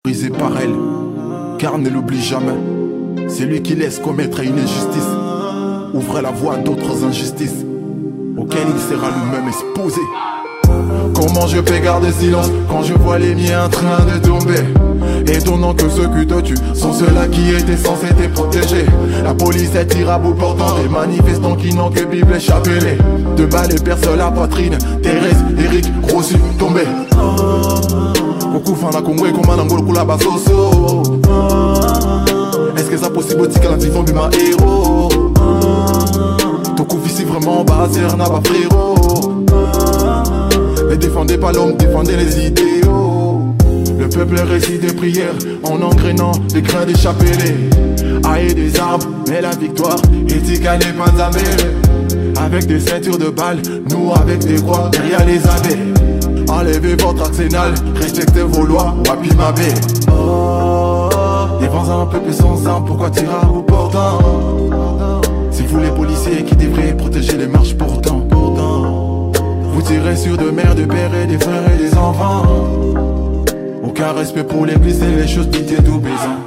Brisé par elle, car ne l'oublie jamais. C'est lui qui laisse commettre une injustice, ouvre la voie à d'autres injustices auxquelles il sera lui-même exposé. Comment je peux garder silence quand je vois les miens en train de tomber? Étonnant que ceux qui te tuent sont ceux-là qui étaient censés te protéger. La police est tire à bout portant des manifestants qui n'ont que Bible et chapelet. De balles et perce la poitrine, Thérèse, Eric, Rossi, tombé. Beaucoup font la Congo et comment l'angole coule la basoso. Est-ce que c'est possible aussi que la vivant de ma héros? Ton coup ici vraiment basé, n'a pas frérot. Ne défendez pas l'homme, défendez les idéaux. Le peuple récite des prières en engrainant des grains de chapelet. Aïe des arbres, mais la victoire est calée pas à avec des ceintures de balles, nous avec des croix derrière les abbés. Enlevez votre arsenal, respectez vos lois, wapi ma baie. Défends un peuple sans armes, pourquoi tirer à bout portant? C'est vous les policiers qui devraient protéger les marches pourtant. Vous tirez sur de mères, de pères et des frères et des enfants. Aucun respect pour l'église et les choses pitié tout baisant.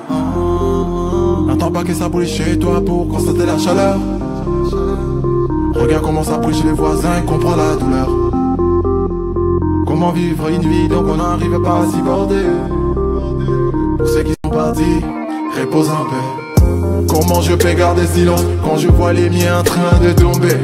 N'attends pas que ça brûle chez toi pour constater la chaleur. Regarde comment ça brûle chez les voisins et comprends la douleur. Comment vivre une vie donc on n'arrive pas à s'y border? Pour ceux qui sont partis, repose en paix. Comment je peux garder silence quand je vois les miens en train de tomber?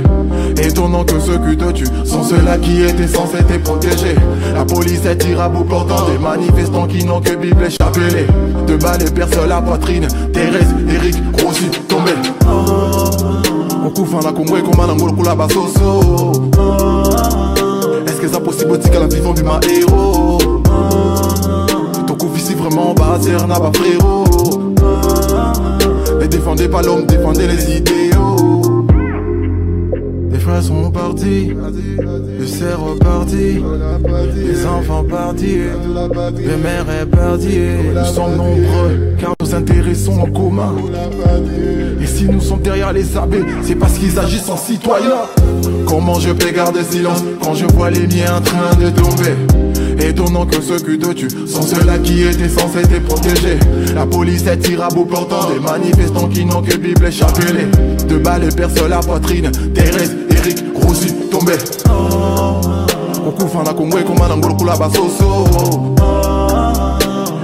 Étonnant que ceux qui te tuent sont ceux-là qui étaient censés te protéger. La police est tire à bout portant des manifestants qui n'ont que Bible et chapelet. De balles et perce la poitrine, Thérèse, Eric, Rossi, tombé. On couvre la Congo et comment l'angole coule la basoso. Est-ce que c'est possible aussi que la vivant du ma héros? Ton coup ici vraiment basé, n'a pas frérot. Ne défendez pas l'homme, défendez les idéaux. Les frères sont partis, le cerf reparti, les enfants partis, les mères est partie. Nous sommes nombreux car nos intérêts sont en commun. Et si nous sommes derrière les abbés, c'est parce qu'ils agissent en citoyens. Comment je peux garder silence quand je vois les miens en train de tomber? Étonnant que ceux qui te tuent sont ceux-là qui étaient censés te protéger. La police est tire à bout portant des manifestants qui n'ont que Bible et chapelet. De balles et perce la poitrine, Thérèse, Eric, Rossi, tombé. On couvre la Congo et comment l'angole coule la basoso.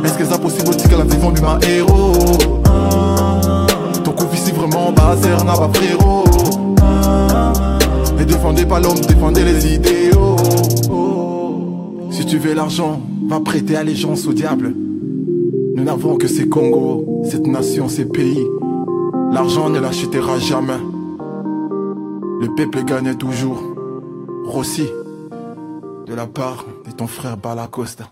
Est-ce que c'est possible aussi que la vivant du ma héros? Ton coup ici vraiment basé, n'a pas frérot. Ne défendez pas l'homme, défendez les idéaux. Si tu veux l'argent, va prêter allégeance au diable. Nous n'avons que ces Congos, cette nation, ces pays. L'argent ne l'achètera jamais. Le peuple gagne toujours. Rossi, de la part de ton frère Balacosta.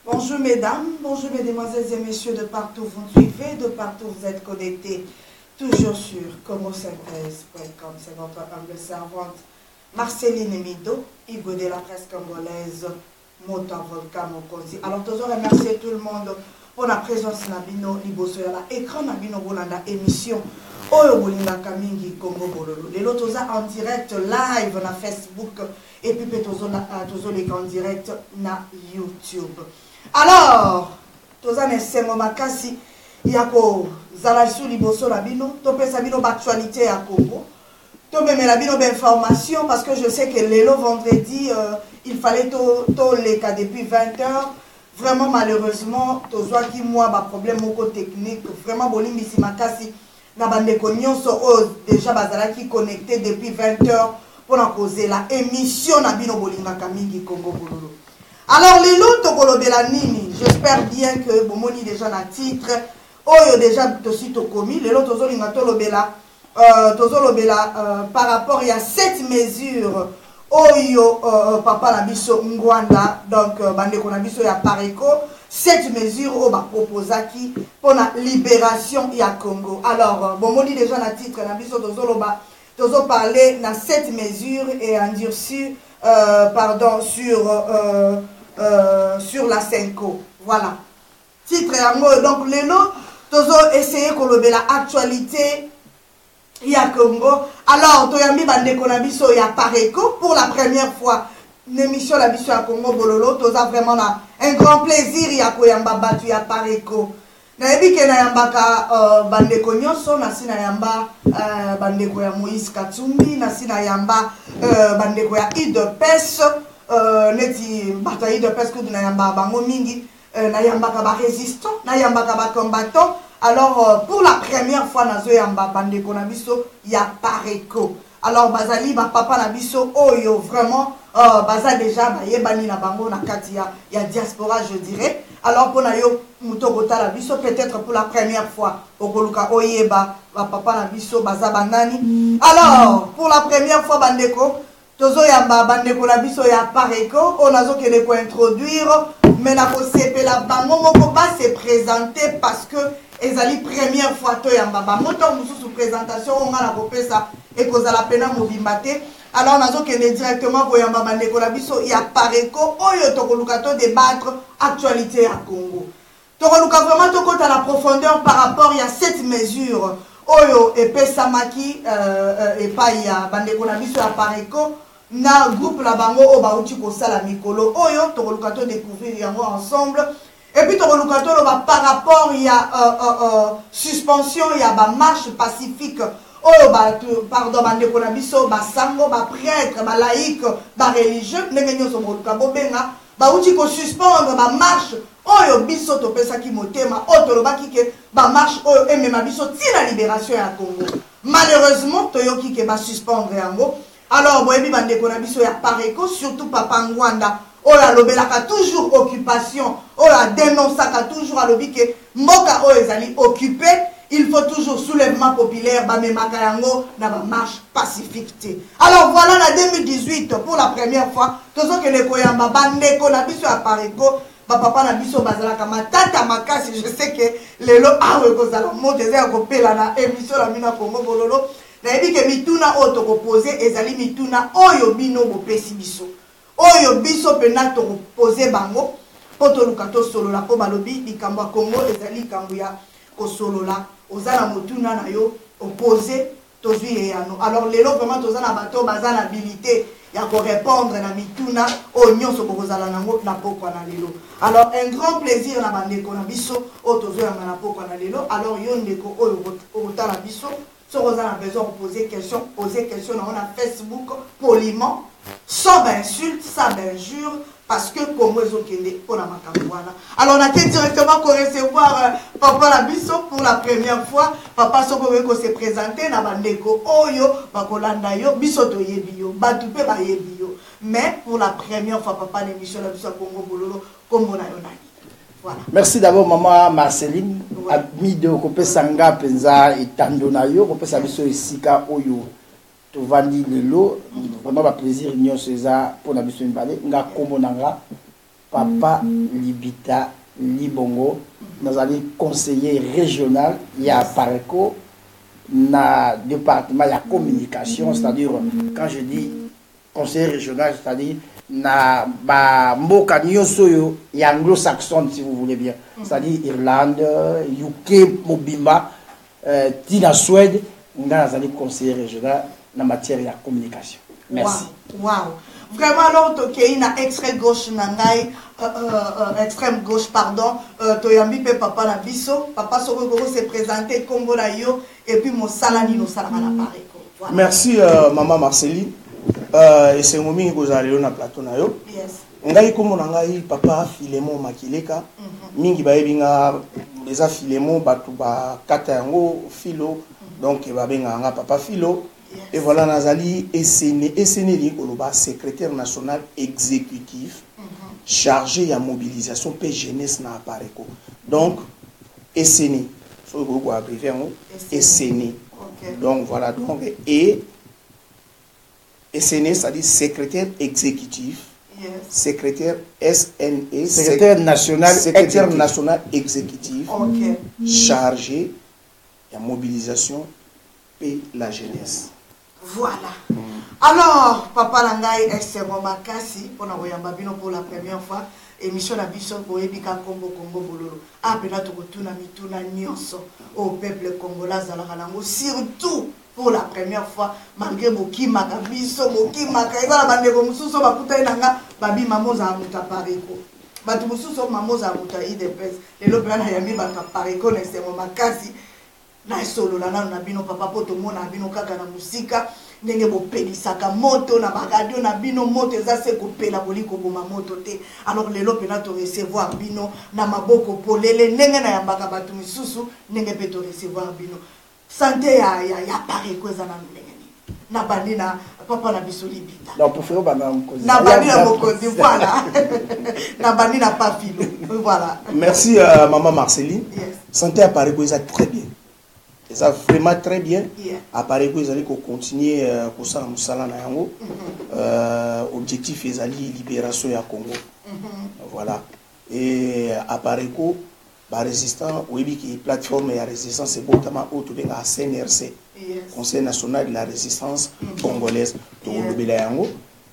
Bonjour mesdames, bonjour mesdemoiselles et messieurs de partout vous nous suivez, de partout vous êtes connectés, toujours sur comosynthèse.com. C'est votre humble servante Marceline Mido, Igo de la presse congolaise, Motan Volcan Mokonzi. Alors, je remercie tout le monde pour la présence de Nabino Liboso à l'écran Nabino Bolanda émission Oyo Bolinga Kamingi Congo Bololo. Les autres en direct live na Facebook et puis tous les en direct na YouTube. Alors, toza nesengo makasi yako zala sou liboso na bino, to pesa bino actualité ya Congo. To memela bino d'information parce que je sais que lelo vendredi il fallait to les cas depuis 20h. Vraiment malheureusement, toza ki moi ba problème moko technique, vraiment bolimbisi makasi na bande ko nyonso déjà bazala ki connecté depuis 20h pour en causer la émission na bino bolinga kamingi Congo Bololo. Alors, les lots de la nini, j'espère bien que Bomoni déjà na titre, Oyo déjà aussi commis, les lots par rapport à cette mesure, Oyo papa Nabiso Ngwanda, donc Bandeko Nabiso ya Pareko, cette mesure on va proposer qui pour la libération ya Congo. Alors, Bomoni déjà na titre Nabiso Tozolo parler de cette mesure et endurcir pardon, sur la Senko. Voilà. Titre yango, donc les lots, tozo essayer de la actualité ya Congo. Alors, toyambi bandeko na biso ya Pareko pour la première fois. L'émission la biso ya Congo Bololo, toza vraiment là un grand plaisir ya koyamba batu ya Pareko. Na yebi ke na yambaka bandeko nyonso na sina yamba bandeko ya Moïse Katumbi, na sina yamba bandeko ya IDPS neti bata IDPS kudu na yamba bango mingi na yambaka ba résistant, na yambaka ba combattant. Alors pour la première fois nazo yamba bandeko na biso ya Pareko. Alors bazali ba papa na biso oyo vraiment baza déjà ba yebani na bango na kati ya diaspora je dirais. Alors pour nayo mutokota la biso peut-être pour la première fois okoluka oyeba ba papa na biso baza bandani. Alors pour la première fois bandeko tozo yamba bandeko na biso ya Pareko onazo kele ko introduire mais na ko sepela bango moko ba se présenter parce que ezali première fois to yamba ba moto mususu présentation on a kopesa et kozala pena mobimbate. Alors nazo kele directement ko yamba bandeko na biso ya Pareko oyo tokoluka to débattre actualité à Congo. Tokoluka vraiment tokota la profondeur par rapport à cette mesure oyo epesamaki epai ya bandeko na biso ya Pareko na groupe la bango o bauti kosala mikolo oyo tokoluka to découvrir yango ensemble. Et puis tokoluka to par rapport ya suspension ya ba marche pacifique oyo pardon bandeko na biso basango ba prêtre ba laïque ba religieux ndenge nyonso boluka bobenga bauti ko suspendre ba marche oyo biso topesaki motema oyo tolobaki ke ba marche oyo emema biso tina libération ya Congo. Malheureusement toyoki ke ba suspendre yango. Alors boyebi bandeko na biso ya Pareko surtout papa Ngwanda oyo alobelaka toujours occupation oyo adénonçaka toujours alobi ke mboka oyo ezali occupé. Il faut toujours soulèvement populaire, bamemaka yango na ba marche pacifique. Alors voilà en 2018 pour la première fois, tozo ke le koyamba bandeko na biso ya Pareko, ba papa na biso bazalaka matata makasi, je sais que lelo awe kozala moteza ko pela na émission la mina Congo Bololo. Na yebi ke mituna oyo tokopose ezali mituna oyo bino bopesi biso. Oyo biso pena tokopose bango poto luka to solola po balobi likambo ya Congo ezali likambo ya kosolola. Ozana motuna na yo opposé tozui yano. Alors lelo vraiment tozana bato bazana habilité ya ko répondre na mituna o nyonso bokozala nango na pokwa na lelo. Alors un grand plaisir na bandeko na biso o tozui na pokwa na lelo. Alors yo ndeko oyo otala biso so ozana besoin de poser question na Facebook poliment sans insulte, sans injure. Parce que Congo est pour la Macabouana. Alors on a été directement pour recevoir Papa Labiso pour la première fois. Papa Soko s'est présenté na bandeko Oyo, Bakolanda yo, Bisoto Yebio, Batupe ba Yebio. Mais pour la première fois, Papa l'émission Labiso Congo Bololo, comme on a voilà. Merci d'abord maman Marceline, ami de Kopé Sanga Penza et Tandonayo, Kopé Sabiso et Sika Oyo. Vandi lelo vraiment ba plaisir union César pour la mission balé nga komonanga papa Libita Libongo nazali conseiller régional ya Pareko na département ya communication, c'est-à-dire quand je dis conseiller régional c'est-à-dire na ba mboka nyonso yo ya anglo-saxon si vous voulez bien, c'est-à-dire Irlande, UK, Mobimba, Tina Suède, nga nazali conseiller régional en matière de communication. Merci. Wow. Vraiment, alors, tu as extrême gauche, extrême gauche, pardon, Toyambi pe papa na biso, papa Soko s'est présenté Congo na yo, et puis mon salani no salama na Pareko. Merci maman Marceline. Et c'est mon mimi gozalelo na plateau na yo. Yes. Ngai komo na ngai papa Filemon Makileka. Mingi baebinga les Filemon batu ba kata yango filo, donc babenga nga papa filo. Et voilà, Nazali SNL Koloba, secrétaire national exécutif chargé de la mobilisation pour jeunesse na Pareko. Donc, SNL, SNL. Donc voilà, donc, et SNL, c'est-à-dire secrétaire exécutif, secrétaire SNE, secrétaire national exécutif, chargé de la mobilisation et la jeunesse. Voilà. Alors, papa Langai, excellent makasi, pour pour la première fois, émission la biso pour Ebika Congo Congo Bololo. Ah, ben là, tu retournes à Mituna Nyonso, au peuple congolais, Zalarango, surtout pour la première fois, malgré Moki Makabiso, Moki Makaïva, la bande de Moussou, Bakuta Nanga, Babi Mamoza Amuta Pareko. Batu Moussou, Mamoza Amuta Idepes, les Lopana Yami Baka Pareko, excellent makasi. Na solo na bino papa poto mona bino kaka na musika ndenge bopelisaka moto na baradio na bino moto eza se kopela boliko boma moto te alors lelo pena to recevoir bino na maboko polele ndenge na yambaka batu misusu ndenge pe to recevoir bino santé ya pare ko eza na ndenge ni na bandi na papa na biso libita donc pour faire bana mkozi na bandi na mokozi voilà na bandi na pafilo voilà merci maman Marceline. Yes. Santé à Paris ça très bien. Ça vraiment très bien. Yeah. À Paris ils allaient continuer pour ça musala na yango. Objectif ils allaient libération ya Congo. Voilà. Et à Paris ba résistant oui qui plateforme ya résistance c'est notamment au à CNRC. Yes. Conseil national de la résistance congolaise to lobela yango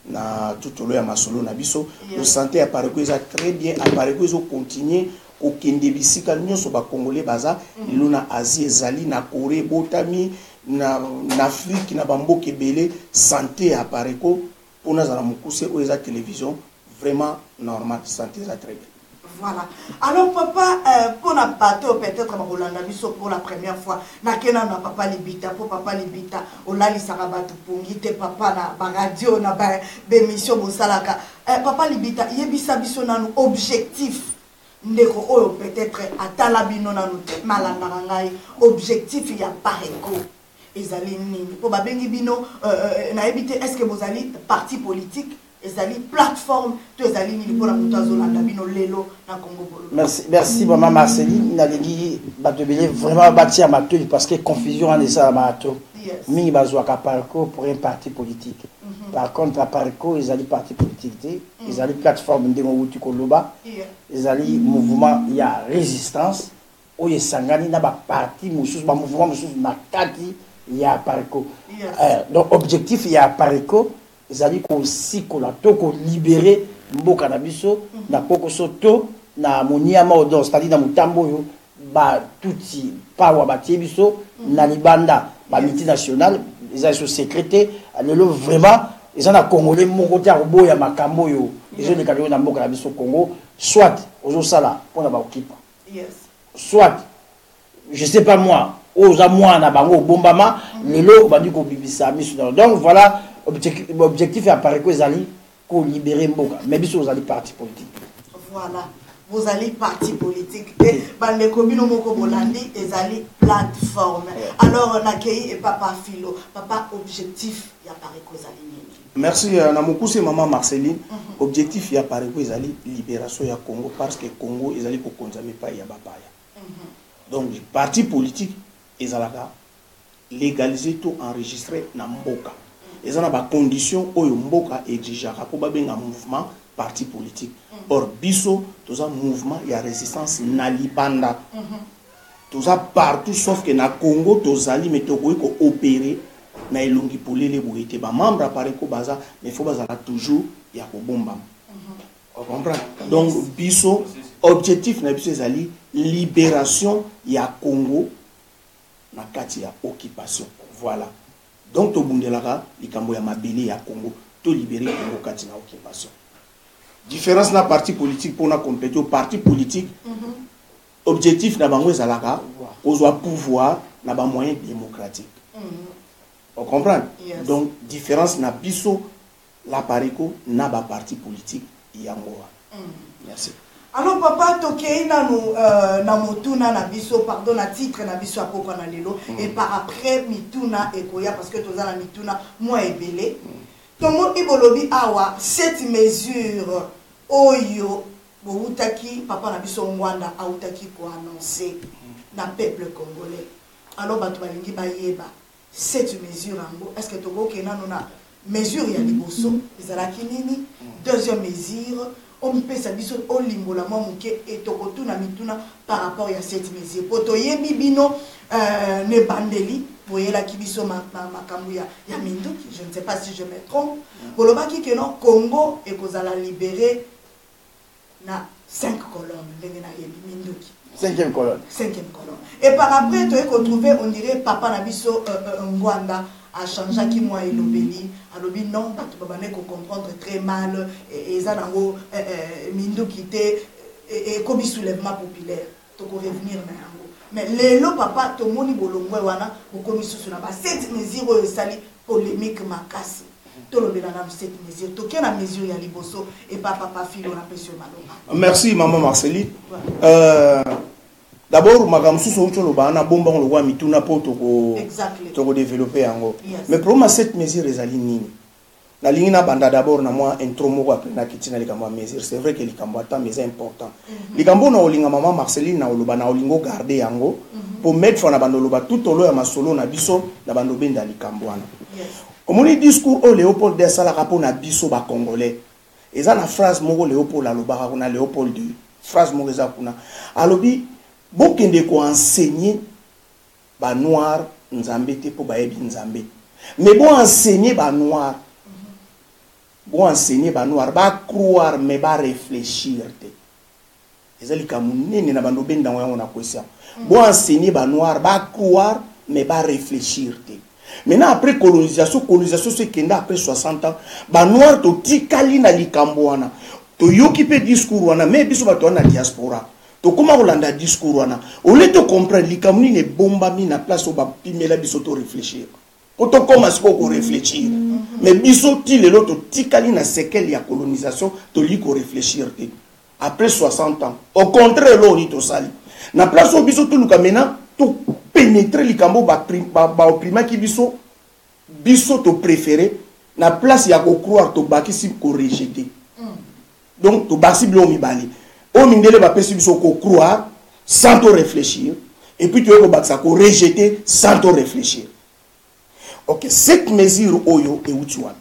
na tout le ya masolo na biso. Le santé à Paris ça très bien. À Paris ils ont continué au Kendebisika nyonso ba congolais baza luna Asie ezali na Corée botami na Afrique na bamboke belé santé à Pareko pour na za mukuse o eza télévision vraiment normal santé ça très bien. Voilà. Alors papa pour na bateau peut-être ma Rolanda biso pour la première fois na kena na papa libita pour papa libita olali sarabatu pongite papa na ba radio na ba émission bosalaka papa libita yebisa biso nanu objectif ndeko oyo peut-être atala bino nanu te malanda ngai objectif ya Pareko ezali nini po babengi bino na ebite est-ce que vous allez parti politique ezali plateforme to ezali nini pour la mutazolanda bino lelo na Congo Bolo. Merci maman Marceline nalingi batobele vraiment bâtir mato parce que confusion en ça mato mingi bazwaka Pareko pour un parti politique. Par contre à Pareko ezali parti politique ezali plateforme ndemo wuti koloba ezali mouvement ya résistance oyo sangani na ba parti mususu ba mouvement mususu na kati ya Pareko. Donc objectif ya Pareko ezali ko sikola to ko libérer mboka na biso na poko soto na moniama odon c'est-à-dire na mutambo yo ba tuti pawa ba biso na libanda ba multinational ezali so secrétaire lelo vraiment ils ont congolais mon côté à robo ya makambo yo ils ont décalé na mboka na biso Congo soit aux sala pour na ba okipa soit je sais pas moi aux amois na bango bombama lelo ba du ko bibisa misu donc voilà objectif à Pareko ezali ko libérer mboka mais biso aux ali parti politique voilà vous allez parti politique et bande komino moko bolandi ezali plateforme alors nakei et papa Philo papa objectif ya Pareko ezali nini. Merci na mokuse maman Marceline. Objectif ya Pareko ezali libération ya Congo parce que Congo ezali ko konzame pa ya bapaya. Donc les partis politiques ezalaka légaliser tout enregistré na mboka. Ezana ba condition oyo mboka exigera ko babenga mouvement parti politique. Or biso toza mouvement ya résistance na libanda. Toza partout sauf que na Congo tozali metoko ko opérer na elongi polele boete ba membre Pareko baza mais faut bazala toujours ya ko bomba. On comprend. Donc biso objectif na biso ezali libération ya Congo na kati ya occupation. Voilà. Donc to bundelaka likambo ya mabele ya Congo to libérer Congo kati na occupation. Différence na parti politique pour na compléter parti politique. Objectif na bango ezalaka kozwa pouvoir na ba moyens démocratiques. On comprend. Donc différence na biso la Pareko na ba parti politique yangoa. Merci. Alors papa tokei na na motuna na biso pardon na titre na biso apoko na lelo et par après mituna ekoya parce que toza na mituna moi ebele tomo ibolobi awa cette mesure oyo boutaki papa na biso ngwanda autaki ko annoncer na peuple congolais alors bato balingi bayeba cette mesure ango est-ce que togo kena na mesure ya liboso ezalaki nini deuxième mesure on peut s'abisso au limbo la momuke et tokotuna mituna par rapport à cette mesure. Potoye bibino ne bandeli, voyez la kibiso makambuya ya Minduki, je ne sais pas si je me trompe. Bolobaki que non Congo et kozala libéré na 5 colonnes, Minduki. 5e colonne. 5e colonne. Et par après, tu as retrouvé, on dirait, Papa Nabiso Ngwanda a changé qui moi et l'obéli. Alors, non, tu peux comprendre très mal. Et ça, Mindo qui était, et comme soulèvement populaire. Tu peux revenir maintenant. Mais les lots, papa, tu moni bolongwe wana, ou comme sous la base. Cette mesure est sali polémique makasi. Tu le bénin cette mesure. Tu as mesure ya liboso et papa filo na pression maloma. Merci, maman Marceline. D'abord, madame Sousso, tu as bomba on le voit mituna pour te développer en gros. Mais pour moi, cette mesure est alignée. La ligne n'a banda d'abord na moi intro moko après na kitina les cambo mesure. C'est vrai que les cambo attend mais c'est important. Les cambo na olinga maman Marceline na oloba na olingo garder yango pour mettre fona bando loba tout au long ya masolo na biso na bando benda les cambo wana. Comme on discours au Léopold de Sala rapport na biso ba congolais. Et ça na phrase moko Léopold aloba kuna Léopold de phrase moko za kuna. Alobi bokende ko enseigner ba noir nzambe te po ba yebi nzambe. Mais bon enseigner ba noir. Bon enseigner ba noir ba croire mais ba réfléchir te. Ezali kamunene na bando benda wango na question. Bon enseigner ba noir ba croire mais ba réfléchir te. Maintenant après colonisation c'est kenda après 60 ans ba noir to tikali na likambo wana. To yoki pe discours wana mais biso ba to na diaspora. To comment Hollanda discours wana. Au lieu de comprendre likamuni ne bomba mi na place au ba pimela biso to réfléchir. Autant commence pour réfléchir. Mais biso ti le loto tikali na séquelle ya colonisation to li ko réfléchir te. Après 60 ans. Au contraire lo ni to sali. Na place au biso to luka mena to pénétrer likambo ba opprimé ki biso to préféré na place ya ko croire to baki si ko rejeter. Donc to basi blo mi bali. O mindele ba pesi biso ko croire sans to réfléchir et puis tu ko baksa ko rejeter sans to réfléchir. Ok, cette mesure oyo et utuan.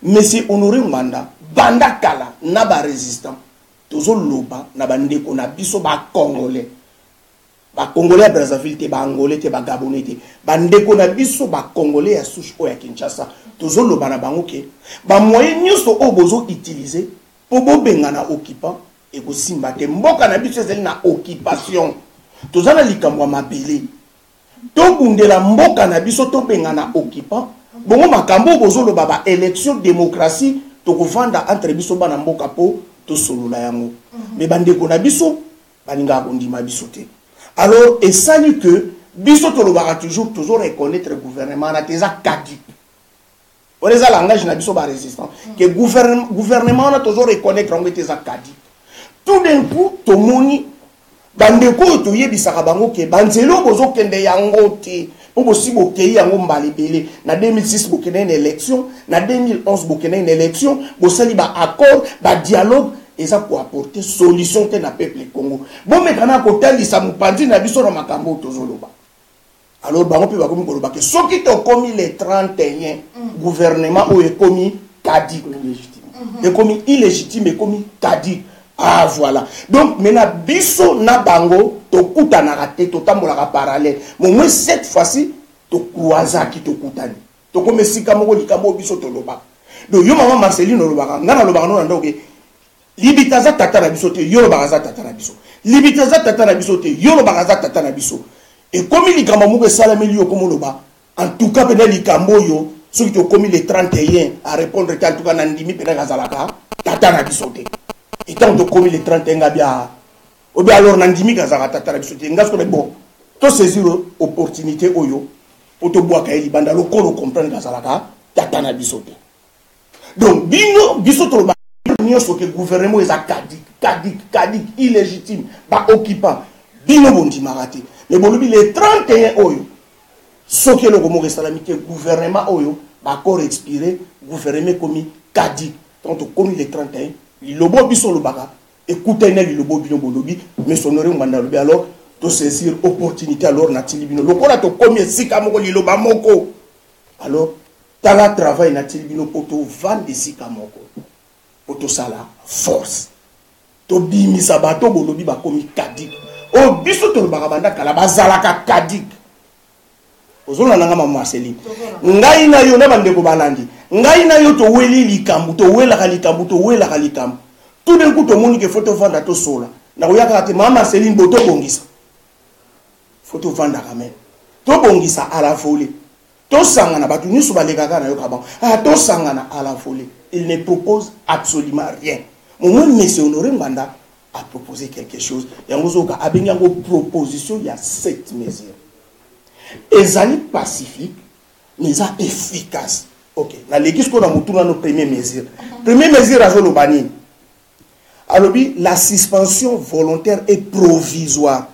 Monsieur Honoré Mwanda, banda kala na ba résistant. Tozo loba na bandeko na biso ba congolais. Ba congolais à Brazzaville te ba angolais te ba gabonais te. Bandeko na biso ba congolais à souche o ya Kinshasa. Tozo loba na bango ke ba moyen nyuso o bozo utiliser po bo benga na occupant et ko simba te mboka na biso ezali na occupation. Tozo na likamwa mabele. Tobundela mboka na biso to benga na occupant bongo makambo bozolo baba élection démocratie to kovanda entre biso bana mboka po to solola yango mais bandeko na biso balinga kondima biso te. Alors et salut que biso to lobaka toujours reconnaître gouvernement na teza kadi on les a langage na biso ba résistant que gouvernement na toujours reconnaître ngo teza kadi tout d'un coup to moni bandeko to yebisaka bango ke banzelo bozo kende yango te po possible ke yango mbali belé na 2006 bokene une élection na 2011 bokene une élection bosali ba accord ba dialogue et ça pour apporter solution te na peuple Congo bon mais kana ko talisa mupandi na biso na makambo tozoloba. Alors bango pe bakomi koloba ke soki to komi les 31 gouvernement o ekomi kadi illégitime ekomi illégitime ekomi kadi. Ah voilà. Donc maintenant biso na bango to kuta na raté to tambola parallèle. Mais moi cette fois-ci to croisa ki to kutani. To comme sika moko likambo biso to loba. Donc yo maman Marceline loba ngana loba no ndo ke libitaza tata na biso te yo loba za tata na biso. Libitaza tata na biso te yo loba za tata na biso. Et comme likambo moko salameli yo comme loba. En tout cas pena likambo yo ceux qui ont commis les 31 à répondre en tout cas nandimi pena gazalaka tata na biso te. Et tant de commis les 31 gabia, ou bien alors nandimi kazara tatara bisote, ngasko bon, to saisir opportunité oyo, pour te boire kaeli banda lo kolo comprendre kazalaka tatana bisote. Donc bino bisoto ba nyo so que gouvernement est cadik illégitime, ba occupant, bino bondi marate. Mais bon les 31 oyo, so que le gomo restalamité gouvernement oyo, ba corps expiré, gouvernement commis cadik, tant to commis les 31 lobo biso lobaka écoutez na lobo bino bolobi mais sonoré nganda lobi alors to saisir opportunité alors na tilibino lokola to komi sika moko liloba moko alors tala travail na tilibino poto vendre sika moko poto sala force to bimisa bato bolobi bakomi kadik o biso to bakabanda kala bazalaka kadik ozona nanga mama Marceline ngai na yo na bandeko balandi ngai na yo to weli likambu to welaka likambu tout d'un coup to moni ke photo vanda to sola na koyaka te mama Marceline boto bongisa photo vanda kamen to bongisa à la folie to sangana batu nyusu balekaka na yo kabang to sangana à la folie il ne propose absolument rien. Mon monsieur Honoré Mbanda a proposé quelque chose. Il y a une proposition, il y a 7 mesures. Elles sont pacifiques, mais elles sont efficaces. Ok. Dans l'église, on a nos premières mesures. Première mesure, la suspension volontaire et provisoire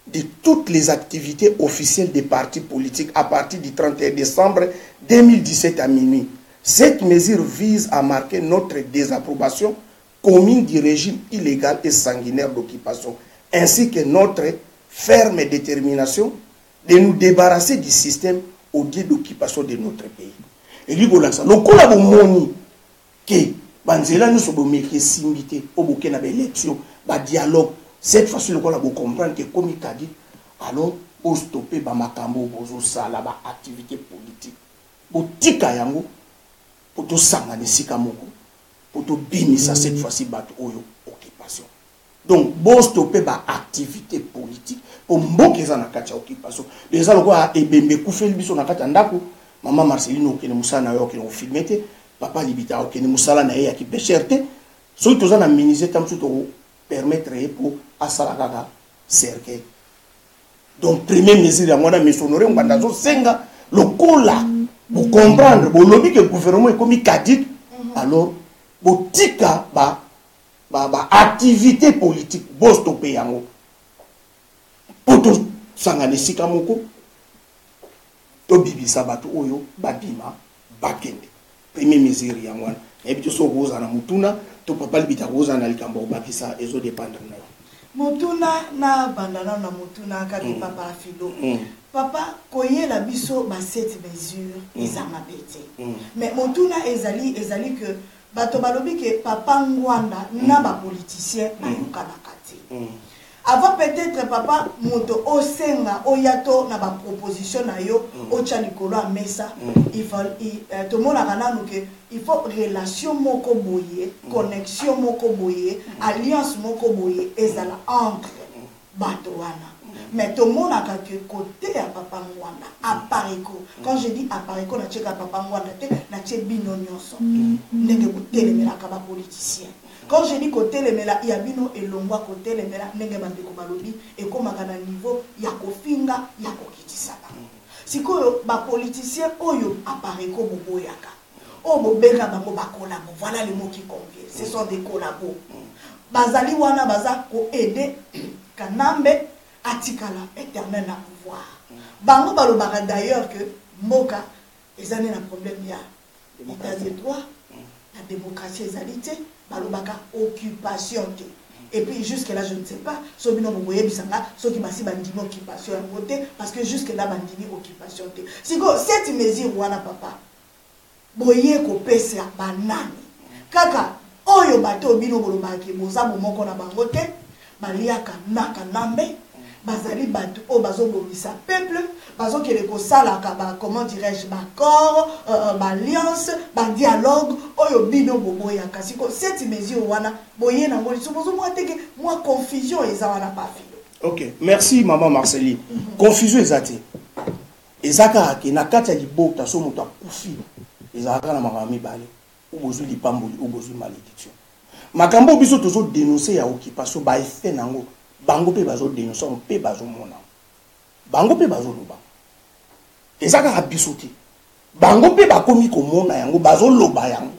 de toutes les activités officielles des partis politiques à partir du 31 décembre 2017 à minuit. Cette mesure vise à marquer notre désapprobation commune du régime illégal et sanguinaire d'occupation, ainsi que notre ferme détermination de nous débarrasser du système odieux d'occupation de notre pays. Et lui, voilà ça. Le collaboration que Banzela nous sommes simité au bouquet na élection, dialogue. Cette fois-ci, le collaboration comprendre que comme il a dit, alors pour stopper ba makambo bozo sala ba activité politique. Pour tika yango pour tout sangane sika moko. Pour tout bimisa cette fois-ci bato oyo occupation. Donc bon stopper ba activité politique pour mboke za na kati occupation. Les gens quoi ebembe kufeli biso na kati ndako maman Marceline okene musala na yo okene filmete papa libita okene musala na ye ya kipecherte so to za na miniser tam to permettre pour asala kaka cercle. Donc première mesure ya mwana misonore nganda zo senga lokola pour comprendre pour lobby que le gouvernement est comme caduc alors botika ba activité politique bo stopper yango poto sangane sika moko to bibisa bato oyo babima bakende première mesure yango et puis so roza na mutuna to papa libita roza na likambo bakisa ezo dépendre na mutuna na bandana na mutuna kaki papa filo papa koye la biso ba cette mesure ezanga bete mais mutuna ezali que bato balobi ke papa ngwanda na ba politicien bayokana kati avant peut-être papa moto osenga oyato na ba proposition na yo ocha likolo a mesa il faut to mona kana nuke il faut relation moko boye connexion moko boye alliance moko boye ezala entre bato wana mais tout le monde a côté à papa Mwanda à Pariko. Quand je dis à Pariko, na tcheka papa Mwanda te na tche bino nyonso. Nenge côté les mela kaba politicien. Quand je dis côté les mela ya bino et longwa côté les mela nenge bandeko balobi et comme kana niveau ya kofinga ya kokitisa. Sikoyo ba politicien oyo à Pariko boboyaka. O bobenga bango ba collabo. Voilà les mots qui conviennent. Ce sont des collabos. Bazali wana baza ko aider Kanambe atikala éternel na pouvoir. Bango balobaka d'ailleurs que Moka ezane na problème ya l'état de droit, la démocratie ezalité, balobaka occupation te. Et puis jusque là je ne sais pas, so bino boboye bisanga, so ki basi bandimi occupation en côté parce que jusque là bandimi occupation te. Siko cette mesure wana papa boye ko pesa banani. Kaka oyo bato bino bolobaki boza bomoko na bango te, baliaka naka nambe. Bazali bato o bazo bomisa peuple bazo kele ko sala ka ba comment dirais-je ba corps alliance ba dialogue oyo bino boboya kasi ko cette mesure wana boye na ngoli so bozo moi teke moi confusion eza wana pa filo. OK, merci maman Marceline. Confusion ezate ezaka ke na kati ya libota so moto akufi ezaka na makami bale ou bozo lipamboli ou bozo malédiction makambo biso tozo dénoncer ya occupation ba effet nango bango pe bazo dénoncer on pe bazo mona bango pe bazo loba ezaka abisoti bango pe bakomi ko mona yango bazo loba yango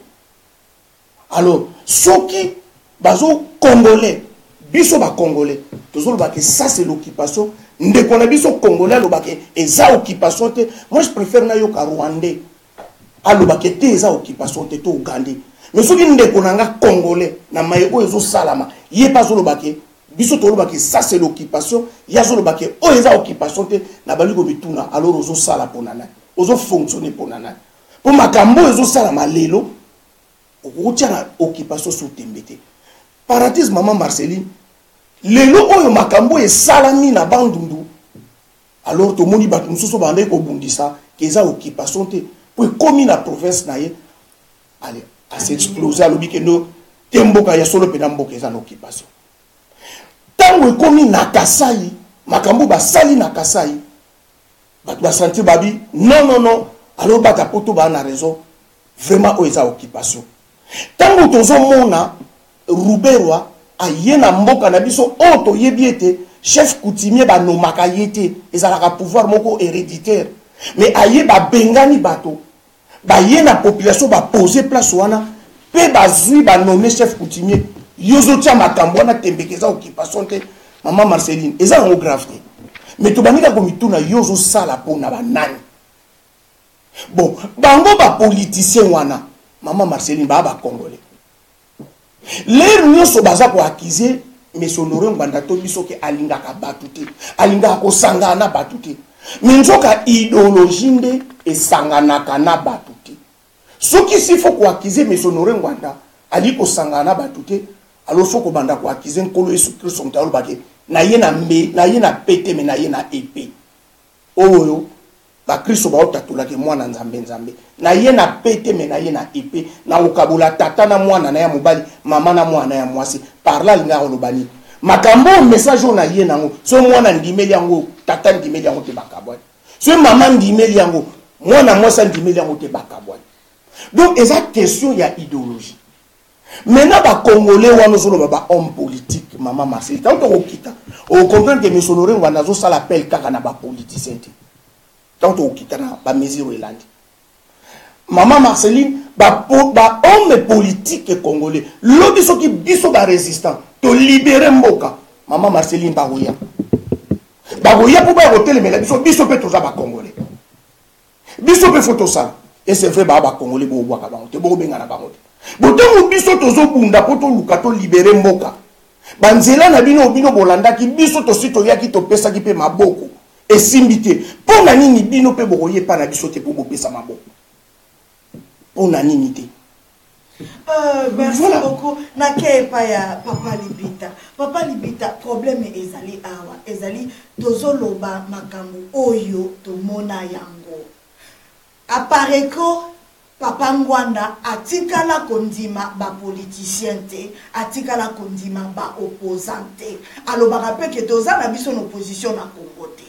alors soki bazo congolais biso ba congolais tozo loba que ça c'est l'occupation ndeko na biso congolais loba que eza occupation te moi je préfère na yo ka rwandais aloba que te eza occupation te to ugandais mais soki ndeko nanga congolais na maye o ezo salama ye pas zo loba que biso toloba que ça c'est l'occupation ya zo loba que o eza occupation te na bali ko bituna alors ozo sala ponana ozo fonctionner ponana pour makambo ezo sala malelo okotia na occupation sous tembete parenthèse maman Marceline lelo oyo makambo esalami na bandundu alors tomoni bato mosusu bande kobundisa keza occupation te po ekomi na province na ye allez s'exploser alobi ke no te mboka ya solo pena mboka eza na occupation ntango ekomi na Kasai makambo basali na Kasai bato basentir babi non alors bata poto ba na raison vraiment oyo eza occupation ntango tozomona Ruberwa aye na mboka na biso oyo toyebi ete chef coutumier banomaka ye te ezalaka pouvoir moko héréditaire mais aye babengani bato baye na population bapose place wana pe bazwi banome chef coutumier yozotia makambo wana tembeke eza occupation te maman Marceline eza yango grave te mais tobanika komituna yozosala mpona banani bon bango bapoliticien wana maman Marceline baa bacongolais l'air nyonso baza koakize mais Honoré Ngwanda to biso ke alingaka batu te alingaka kosangana na batu te mais nzoka idéologie nde esanganaka na batu te soki sifo koakize mais Honoré Ngwanda ali kosangana na batu te alors faut kobanda koakize nkolo Yesu Kristo mtalo bake na ye na pete mais na ye na épée oyo ba Kristo ba otatula ke mwana nzambe na ye na pete mais na ye na épée na okabula tata na mwana na ya mobali mama na mwana ya mwasi parla linga olobani makambo message na ye nango so mwana ndimeli yango tata ndimeli yango te bakabwani so mama ndimeli yango mwana mwasi ndimeli yango te bakabwani donc eza question ya idéologie maintenant ba congolais wana zolo ba homme politique maman Marcel tant to okita o comprendre que monsieur Honoré Ngwanda zo sala appel kaka na ba politicien te tant to okita na ba mesure elandi maman Marceline ba homme politique congolais lobi soki biso ba résistant to libérer mboka maman Marceline bagoya pour ba hôtel mais biso pe toza ba congolais biso pe photo ça et c'est vrai ba congolais bo bwaka ba te bo benga na ba moto botongo biso tozo bunda poto luka to libérer mboka banzela na bino bolanda ki biso to sito yaki to pesa ki pe maboko esimbité pour na nini bino pe bokoye pa na biso te pour bopesa maboko pour na nini te merci voilà. Beaucoup nake pa ya papa libita problème ezali awa ezali tozoloba makambo oyo tomona yango apareko papa Ngwanda atikala kondima ba politicien te atikala kondima ba opposant te alobaka pe ke toza na biso na opposition na Congo te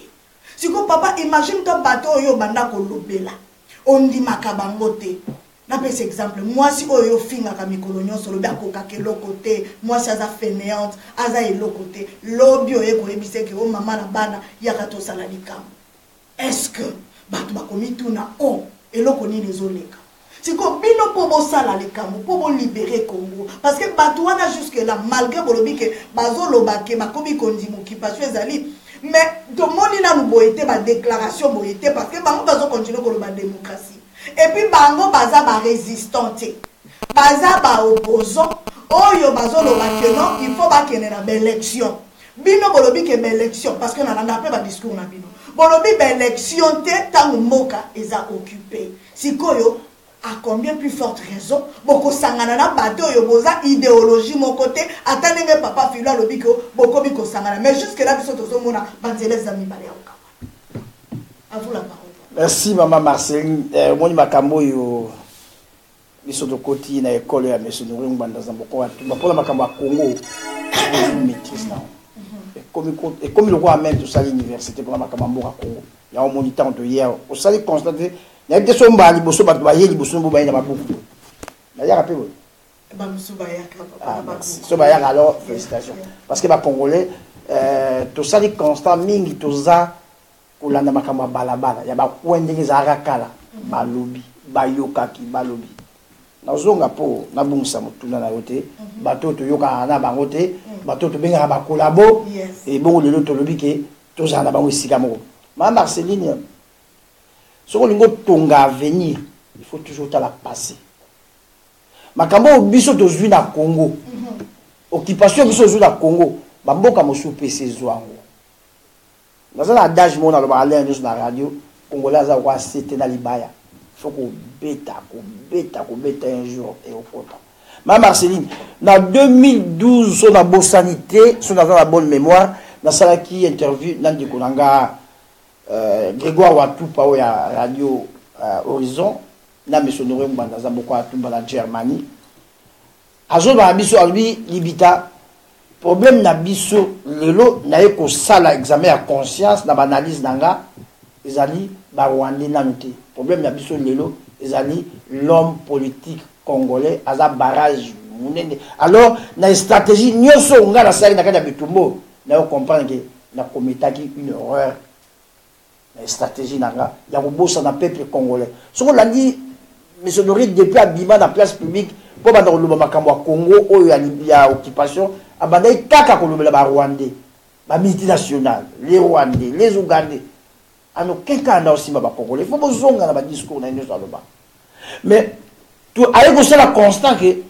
siko papa imagine to bato oyo banda kolobela ondimaka bango te na pese exemple mwasi oyo fingaka mikolo nyonso lobi akokaka eloko te mwasi aza fainéante aza eloko te lobi oyo koyebise ke o mama na bana yaka tosala likambo est-ce que bato bakomituna o eloko nini ezoleka siko bino po bosala likambo po bo libérer Congo parce que bato wana jusque là malgré bolobi ke bazoloba ke bakomi kondimo occupation ezali mais to moni na boyete ba déclaration boyete parce que bango bazo continuer koloba démocratie et puis bango baza ba résistant baza ba opposant oyo bazoloba ke non il faut ba kene na élection bino bolobi ke élection parce que na nanda pe ba discours na bino bolobi ba élection te tango moka eza occupé sikoyo à combien plus forte raison boko sangana na bato yo boza idéologie mon côté atandenge papa filo lobi ko boko biko sangana mais jusque là biso tozo mona banzele zami bale oka à vous la parole. Merci maman Marceline moni makambo yo biso to koti na école ya monsieur Honoré Ngwanda Zamboko ba pour la makambo Congo maîtrise na comme le roi même tout ça l'université pour la makambo Congo ya au moniteur de hier au sali constater il y a des sommes bali bosso ba baye liboso mbo baye na babuku na ya rappelé ba musuba ya papa so ba ya alors félicitations parce que ba congolais tout ça les constant mingi toza kolanda makambo balabala ya ba kwendenge za rakala balobi bayokaki balobi nazonga po na bungisa mutuna na yote bato to yoka na bango te bato to benga ba collabo et bon le to lobi ke toza na bango sika moko ma Marceline ce qu'on lingo tonga avenir il faut toujours la passer makambo biso tozwi na Congo occupation biso tozwi na Congo bamboka mosu PC zwango dans un adage mon na ba aller na radio congolais za kwa cité na libaya faut ko beta un jour et au content Ma Marceline, en 2012, sur la bonne sanité, sur la bonne mémoire, dans la qui interview, dans le Konanga, Grégoire Watoupa, au Radio Horizon, dans le Sonoré, dans beaucoup à la Germanie. Azo ba biso albi libita problème na biso lelo na eko sala examen à conscience na analyse nanga ezali ba Rwandais nanuté problème na biso lelo ezali l'homme politique congolais aza barrage munene alors na stratégie nyoso nga na sali na kada bitumbo na comprendre que na commetaki une erreur na stratégie nanga ya kobosa na peuple congolais soko landi monsieur Dorit depuis abima na place publique pour banda koloba makambo ya Congo oyo ya occupation abandai kaka kolobela ba Rwandais ba multinationales les Rwandais les Ougandais en aucun cas na aussi ba Congolais faut bozonga na ba discours na nyoso aloba mais tout avec aussi la constant que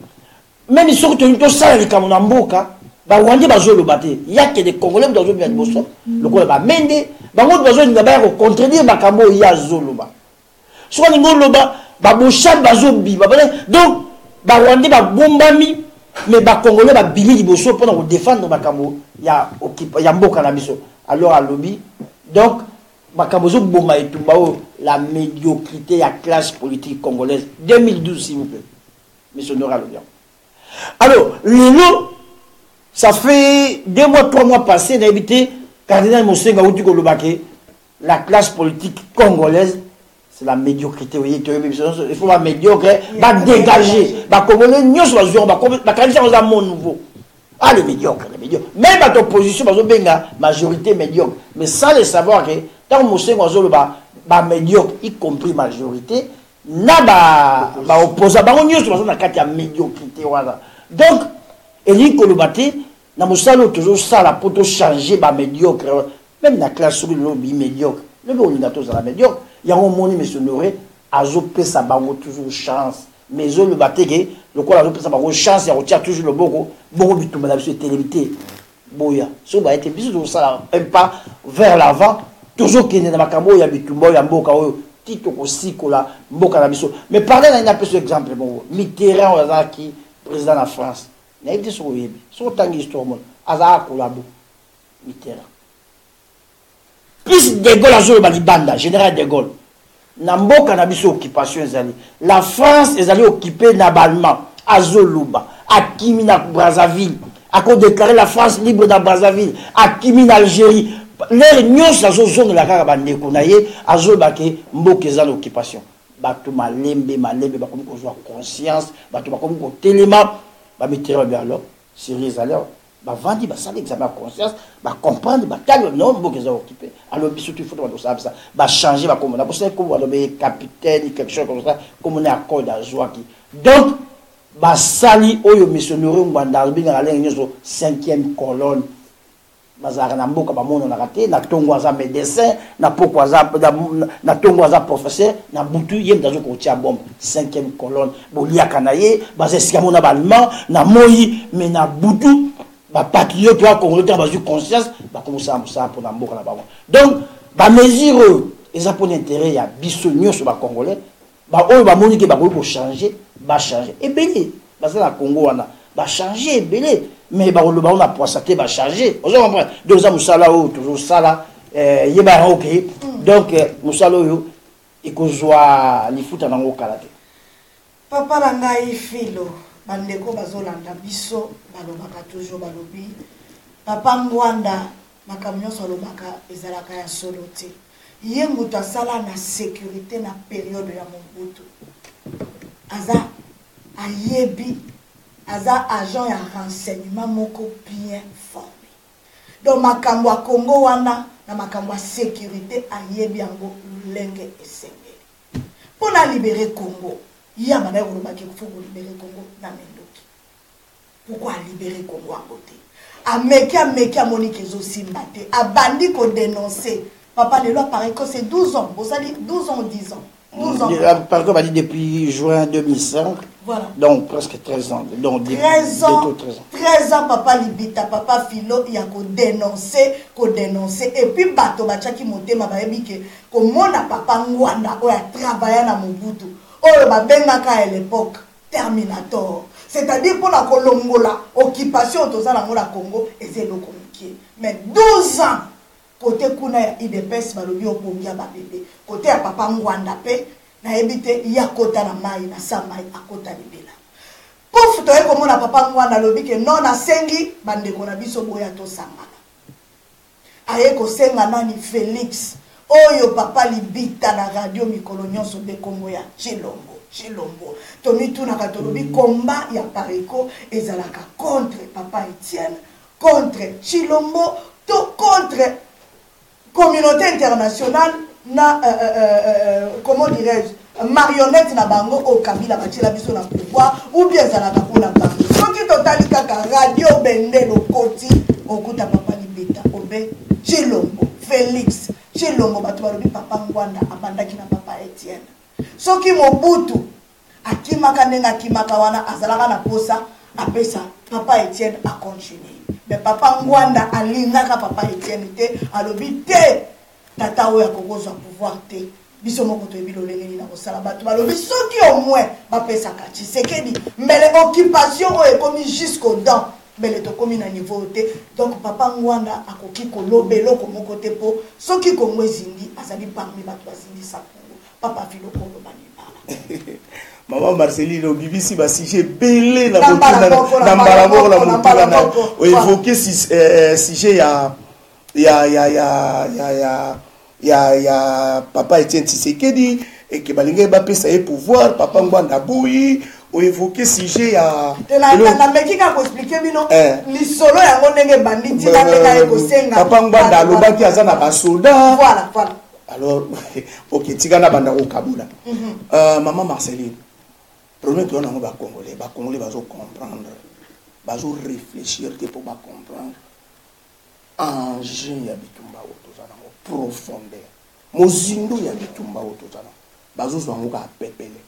même surtout to sala likambo na mboka ba Rwandais bazoloba te yake des Congolais bazobia liboso lokola ba mende bango bazolinga ba ko contredire makambo ya zoloba so ni ngoloba ba bosha bazobiba donc ba Rwandais ba bombami mais ba Congolais ba bili liboso pour défendre makambo ya mboka na biso alors à lobby donc makambo zo bomba etumba la médiocrité ya classe politique congolaise 2012 s'il vous plaît monsieur Nora Lobian. Alors lelo ça fait 2 mois 3 mois passés n'a évité cardinal Mosenga outi ko lobake la classe politique congolaise c'est la médiocrité, oui, il faut la médiocre, va dégager, va commander, nous sommes va qualifier aux amants nouveaux. Ah, les médiocres, même à l'opposition, la majorité médiocre. Mais sans le savoir que, tant que nous ba médiocre, y compris majorité, n'a ba opposant, nous sommes la médiocrité. Donc, il dit que le bâti, nous sommes toujours ça, pour changer, ba médiocre, même la classe sur le lobby médiocre, le lobby est la médiocre. Il y a un moment, monsieur Noré, Azopé sa bango toujours chance. Mais je le battais que le quoi Azopé sa bango chance, il y a toujours le bon but madame sur télévité. Boya, so ba été bisou de ça un pas vers l'avant, toujours qu'il y a makambo ya bitumbo ya mboka oyo tito ko sikola mboka na biso. Mais parler d'un peu ce exemple bon, Mitterrand Ozaki président de France. Na été so yebi, so tangi histoire mon, aza kolabo Mitterrand. Plus de Gaulle azolo balibanda, général de Gaulle. Namboka na biso occupation ezali. La France ezali occupée na Balma, azoluba, akimi na Brazzaville. A qu'on déclaré la France libre dans Brazzaville, akimi na Algérie. Les nyos azozonga la kaka bandeko na ye, azolbake mboka ezali occupation. Bato malembe ba komi ko joa conscience, bato ba komi ko telema, ba Mitterrand bien alors, Syrie ezali ba vandi ba sala examen conscience ba comprendre ba calme non mboka ezali occupé. Alors biso tu faut ça ba changer ba comme na pour ça comme on capitaine quelque chose comme ça comme on est accord à joie qui. Donc ba sali oyo missionnaire ngwanda binga la nyoso 5e colonne bazara na mboka ba mono na raté na tongo za médecin na poko za na tongo za professeur na butu yem dazo ko tia bombe 5e colonne bolia kanaye bazesika mona ba allemand na moyi mais na butu ba patriote wa congolais ba ju conscience ba commencer à ça pour na mboka na ba. Donc ba mesure eza pour l'intérêt ya biso nyoso ba congolais ba oyo ba moni ke ba ko changer ba changer et belé ba ça na Congo wana ba changer belé mais ba lo ba on a poissaté ba changer on comprend donc ça musala o toujours ça là yeba OK donc musala yo ikozwa lifuta nango kalate papa la ngai filo bandeko bazolanda biso balobaka toujours balobi papa Mwanda makambo nyonso alobaka ezalaka ya solo te ye mutu asala na sécurité na période ya Mobutu aza ayebi aza agent ya renseignement moko bien formé donc makambo ya Congo wana na makambo ya sécurité ayebi yango lenge esengeli mpona libérer Congo ya mana kolobaki faut libérer Congo na mendoki pourquoi libérer Congo en côté ameki amonique ezosimba te abandi ko dénoncer papa le loi paraît que c'est 12 ans vous allez 12 ans 10 ans 12 ans par contre depuis juin 2005 voilà donc presque 13 ans donc 13 ans papa libita papa filo ya ko dénoncer et puis bato bachaki motema bayebi ke komona papa Ngwanda oya travailler na Mobutu oyo babengaka à l'époque Terminator c'est-à-dire pour la Colombola, occupation de la Congo, et c'est le communiqué. Mais 12 ans, côté Kuna ya IDPS, balobi opongi ya bébé. Côté ya papa Mwanda pe, na ebite ya kota na mai, na sa mai, a kota libela. Pouf, toye komo na papa Mwanda lobi ke non na sengi, bande kona biso boya to sangana. Aye ko senga nani Félix, oyo papa libita na radio mikolo nyonso be Kongo ya Chilombo. Tomi tuna katolobi combat ya Pareko ezalaka contre papa Etienne, contre Chilombo, contre communauté internationale na comment dirais-je marionnette na bango au Kabila batila biso na pouvoir ou bien ezalaka pona bango. Soki totali kaka radio bende lokoti okuta papa libita obe Chilombo Félix Chilombo batu balobi papa Ngwanda abandaki na papa Etienne. Soki Mobutu akimaka ndenga akimaka wana azalaka na posa apesa papa Etienne a continuer. Mais papa Ngwanda alingaka papa Etienne te alobi te tata oya kokozwa pouvoir te. Biso moko to ebilo lengeni na kosala batu balobi soki au moins bapesa ka Tshisekedi mais l'occupation est commis jusqu'aux dents. Mais le tokomi na niveau te donc papa Ngwanda akoki kolobelo ko moko te po soki ko mwezindi azali parmi batu bazindi sa Kongo papa filo Kongo bani bala. Maman Marceline BBC ba sujet belé na mbalabo la mutula na o évoquer sujet ya papa Etienne Tshisekedi et que balinga ba pesa e pouvoir papa Ngwanda boui o évoquer sujet ya na mekika ko expliquer bino li solo yango ndenge banditi na teka ko senga papa Ngwanda alobaki azana ba soldat voilà alors OK tigana banda ko kabula maman Marceline problème que on a ba congolais bazo comprendre bazo réfléchir pour ba comprendre enjeu ya bitumba otozana profondeur mozindo ya bitumba otozana bazo zwango ka pepele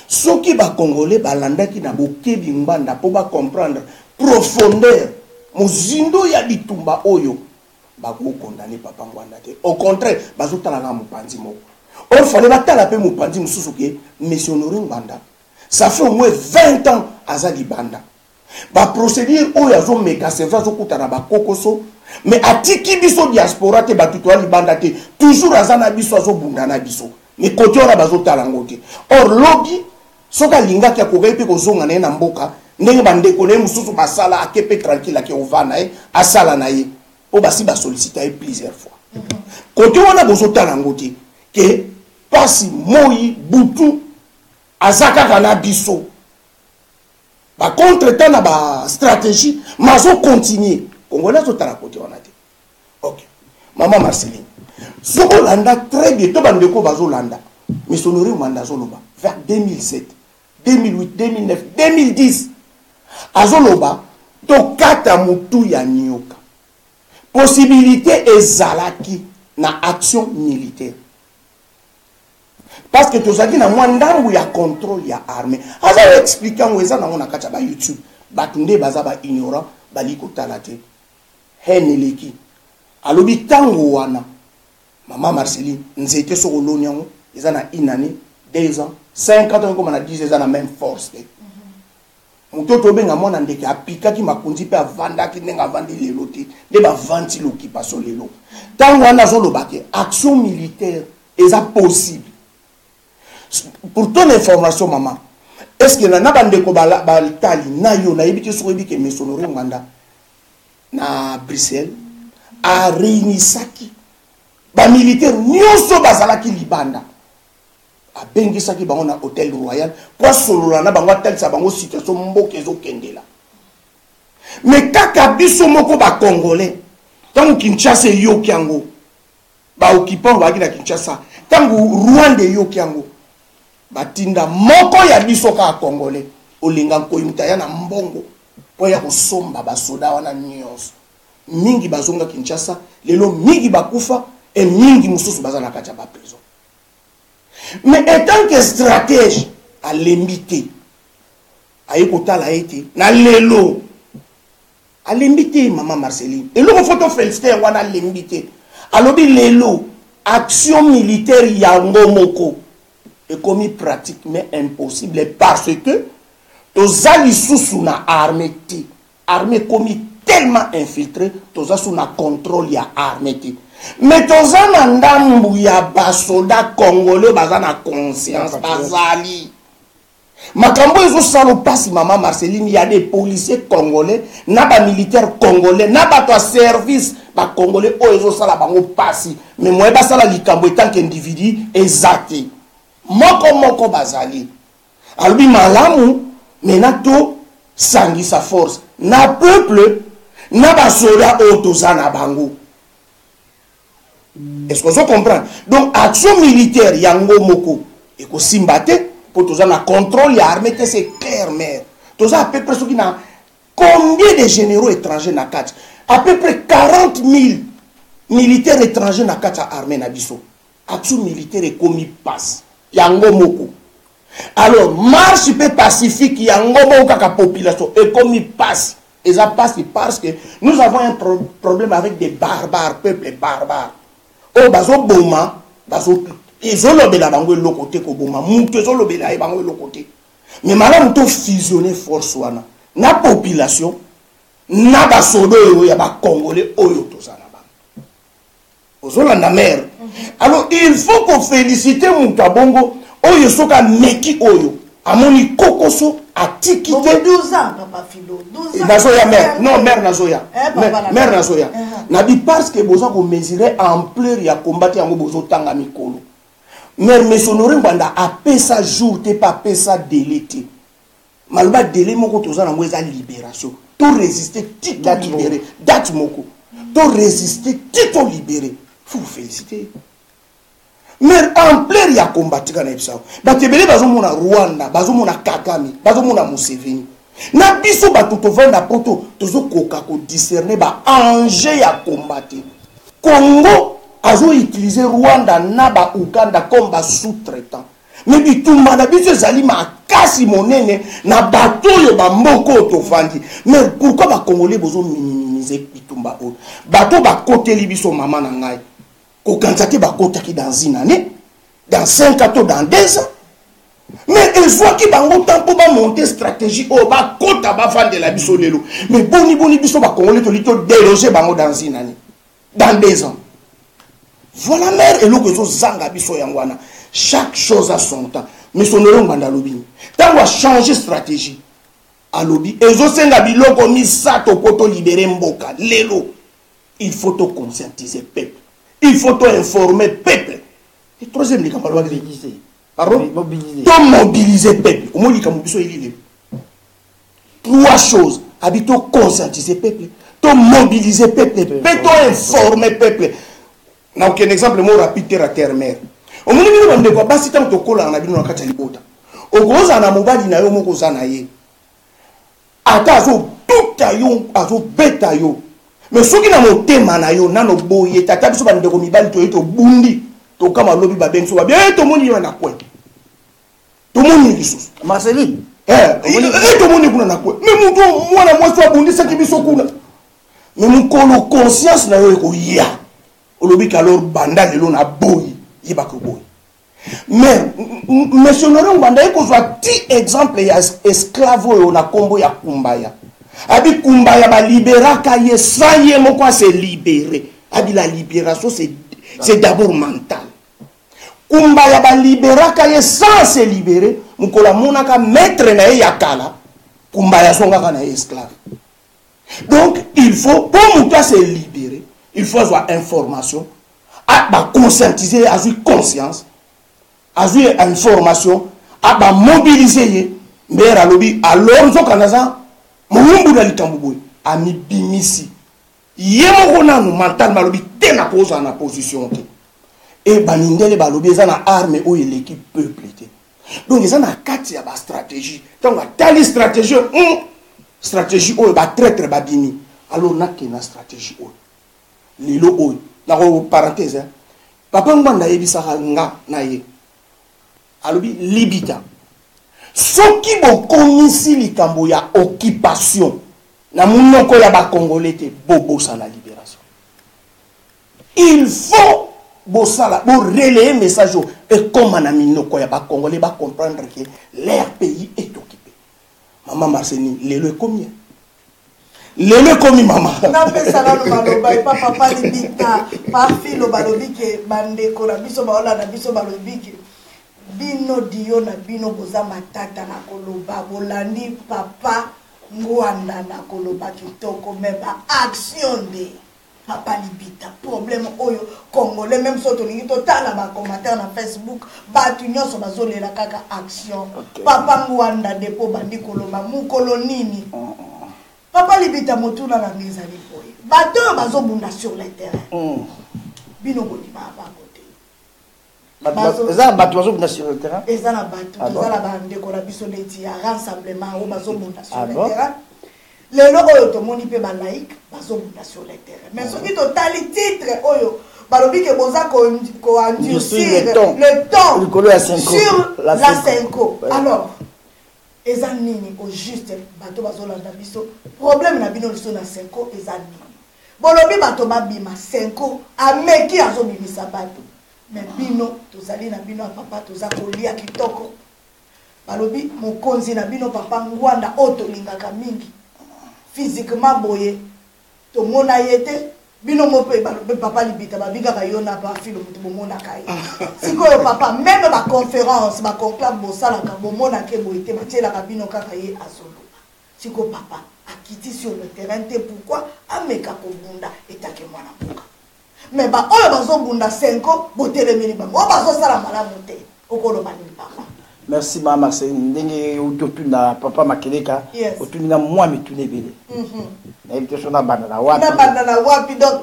soki ba congolais balandaki na bokebi mbanda po ba comprendre profondeur mozindo ya bitumba oyo bako condamner papa Ngwanda te au contraire bazo tala na mopanzi moko or fallait batala pe mopanzi mususu ke monsieur Honoré Ngwanda ça fait au moins 20 ans azali banda ba procédure oyo azo meka c'est vrai azo kutana ba kokoso mais atiki biso diaspora te batuto libanda te toujours azana biso azo bundana biso mais côté ora bazo tala ngote or lobby soka linga kia kogai pe kozonga na mboka ndenge bandeko ne mususu basala akepe tranquille ake ovana asala na ye o basi ba solliciter plusieurs fois côté wana bozo tala ngote ke pasi moi butu azaka kana biso ba contre temps na ba stratégie mazo continuer congolais zo tala côté wana te. OK maman Marceline soko landa très bien to bandeko bazo landa mais Honoré Ngwanda zoloba vers 2007 2008 2009 2010 azoloba to kata mutu ya nyoka possibilité ezalaki na action militaire parce que tozaki na mwandambu ya contrôle ya armée aza expliquer ngweza na ngona kacha ba YouTube batunde baza ba ignorant bali kotala te heneleki alobi tango wana maman Marceline nzete soko lonyango eza na inani 2 ans 5 ans comme on a dit eza na même force mutoto benga mwana ndeke apikaki makunzi pe avandaki ndenga vandi lelo te de ba vanti l'occupation lelo tango wana zolobake action militaire eza possible. Pour ton information maman est-ce que na bandeko baltali na yo na yebiti so yebike mais Honoré Ngwanda na Bruxelles a réunisaki ba militaire nyonso bazalaki libanda a bengisaki bango na hôtel royal pour solola na bango talisa bango situation mboka ezokendela mais kaka biso moko ba congolais tango Kinshasa yoki yango ba occupant ba kina Kinshasa tango Rwanda yoki yango batinda moko ya biso ka congolais olinga koyimta ya na mbongo po ya kosomba basoda wana nyonso mingi bazonga Kinshasa lelo mingi bakufa et mingi mususu bazana kacha ba prison mais étant que stratège à limité ayi kotala ete na lelo à limité maman Marceline et le photo féliciter wana limité alobi lelo action militaire ya ngomoko est commis pratique mais impossible parce que tozali sous na armée te armée commis tellement infiltré toza sous na contrôle ya armée te mais toza na ndambu ya basoda congolais baza na conscience bazali makambo ezo salo pasi mama Marceline y a des policiers congolais na ba militaires congolais na ba service ba congolais o ezo sala bango pasi mais moi ba sala likambo etant qu'individu exact moko bazali albi malamu menato sangi sa force na peuple na ba soda o toza na bango. Est-ce que vous comprenez? Donc action militaire yango moko et ko simbate pour tous na contrôle ya armée c'est clair mais tous à peu près ceux qui na combien de généraux étrangers na kat à peu près 40 000 militaires étrangers na kat armée na biso action militaire est commis passe yango moko alors marche peu pacifique yango moko kaka population est commis passe et ça passe parce que nous avons un problème avec des barbares peuples barbares. Oh bazo boma bazo ezolobela bango lokote ko boma mutu ezolobela bango lokote mais malamu to fusionner force wana na population na basodo oyo ya ba congolais oyo tozana ba ozolanda mer alors il faut qu'on féliciter mutu abongo oyo soka meki oyo amoni kokoso atikite 12 ans papa Philo 12 ans nazoya mère non mère nazoya mère nazoya nabi parce que boza ko mesurer ampleur ya combattre yango bozo tanga mikolo mère mesonore ngwanda apesa jour te pas pesa délai te maluba délai moko toza na ngweza libération to résister tito libéré date moko to résister tito libéré faut vous féliciter. Mais ampleur ya combattre kana ebisa batebele bazomona Rwanda bazomona Kagame bazomona Museveni na biso bato tovanda poto tozokoka ko discerner ba enjeu ya combattre Congo azo utiliser Rwanda na ba Uganda comme ba sous-traitant mais bitumba na biso ezali makasi monene na bato yo ba mboko tovandi mais pourquoi ba Congolais bozo minimiser bitumba o bato ba koteli biso mama na ngai ko kanzate ba kotaki dans une année dans 5 ans dans 2 ans mais il faut ki bango tempo ba monter stratégie o ba kota ba vendre la biso lelo mais boni biso ba Congolais to lito déloger bango dans une année dans 2 ans voilà mère et loko zo zanga biso yangwana chaque chose a son temps mais son nganda lobi tant va changer stratégie à lobby ezo senga biloko misato poto libérer mboka lelo il faut to conscientiser peuple. Il faut informer le peuple. Et troisième, il faut mobiliser. Pardon? Mobiliser. Mobiliser le peuple. Comment il faut 3 choses. Habito conscientiser le peuple. Mobiliser le peuple. Informer le peuple. Na aucun exemple, moi rapide terre à terre mère. Au moment où on ne pas si tant que cola en abino na kachalibota. Au gros en amobali na yo moko zana ye. Ata zo tuta yo azo beta yo. Mais ceux qui n'ont pas été nano boye tata biso ba ndeko mibali to bundi to kama lobi ba benso ba bien to moni na kwe to moni lisusu Marceline to moni kuna na kwe mais muto mwana mwasi bundi saki biso kuna mais mukolo conscience na yo ko ya olobi ka lor banda lelo na boye yiba ko boye mais monsieur Laurent banda ko soit ti exemple ya esclave yo na kombo ya kumbaya abi kumbaya ba liberaka ye sans ye moko se libérer abi la libération c'est d'abord mental kumbaya ba liberaka ye sans se libérer mukola monaka maître na ye yakala kumbaya songa kana esclave donc il faut pour muta se libérer il faut avoir information a ba conscientiser a conscience a information a ba mobiliser ye mbera lobi alors nzokanaza Mumbu na likambuboy ami bimisi yemo na no mental malobi te na posa na position te et banindele balobi za na arme o l'équipe peuple te donc ça na kati ya ba stratégie donc tali stratégie stratégie o ba traître ba bimi alors na ke na stratégie o lilo o na ko parenthèse papa nganda yebisa nga na ye alobi libita soki bokomisi likambo ya occupation na munoko ya ba congolais te bobosa la libération il faut bosala bo relayer message et comme na minoko ya ba congolais ba comprendre que leur pays est occupé Maman Marceline, lelo est combien? Lelo est combien, maman? Napesa na maloba et papa libita pa filo balobi ke bandeko na biso baola na biso balobi ke bino dio na bino boza matata na koloba bolandi papa ngwanda na koloba kitoko meba action de papa libita problème oyo congolais même soto lingi totala ba commentaire na Facebook batu nyonso bazolela kaka action papa ngwanda depo bandi koloba mukolo nini papa libita motuna na ngezali boye bato bazobunda sur le terrain bino bolima bakote eza bato bazobunda sur le terrain eza na bato tozala bandeko na biso neti ya rassemblement oyo bazobunda sur le terrain lelo oyo tomoni mpe balaïque bazobunda sur le terrain mais soki totali titre oyo balobi ke boza koendurcir le temps sur la 5 alors eza nini au juste bato bazolanda biso problème na bino liso na 5 eza nini bolobi bato babima 5 ameki azobimisa bato mais bino tozali na bino papa toza kolia kitoko balobi mokonzi na bino papa ngwanda oyo tolingaka mingi physiquement boye tomona yete bino mope balobi papa libita babingaka yo na bafilo mutu bomonaka ye sikoyo papa même baconférence baconclave bosalaka bomonake boye te batielaka bino kaka ye azoloba siko papa akiti sur le terrain te pourquoi ameka kobunda etake mwana mboka mais oyo bazobunda 5 botelemeli bango oyo bazosala malamu te okoloba nini papa. Merci maman Marceline ndenge utotuna papa Makeleka otuna moi mitune ebele na invitation na banda na wapi donc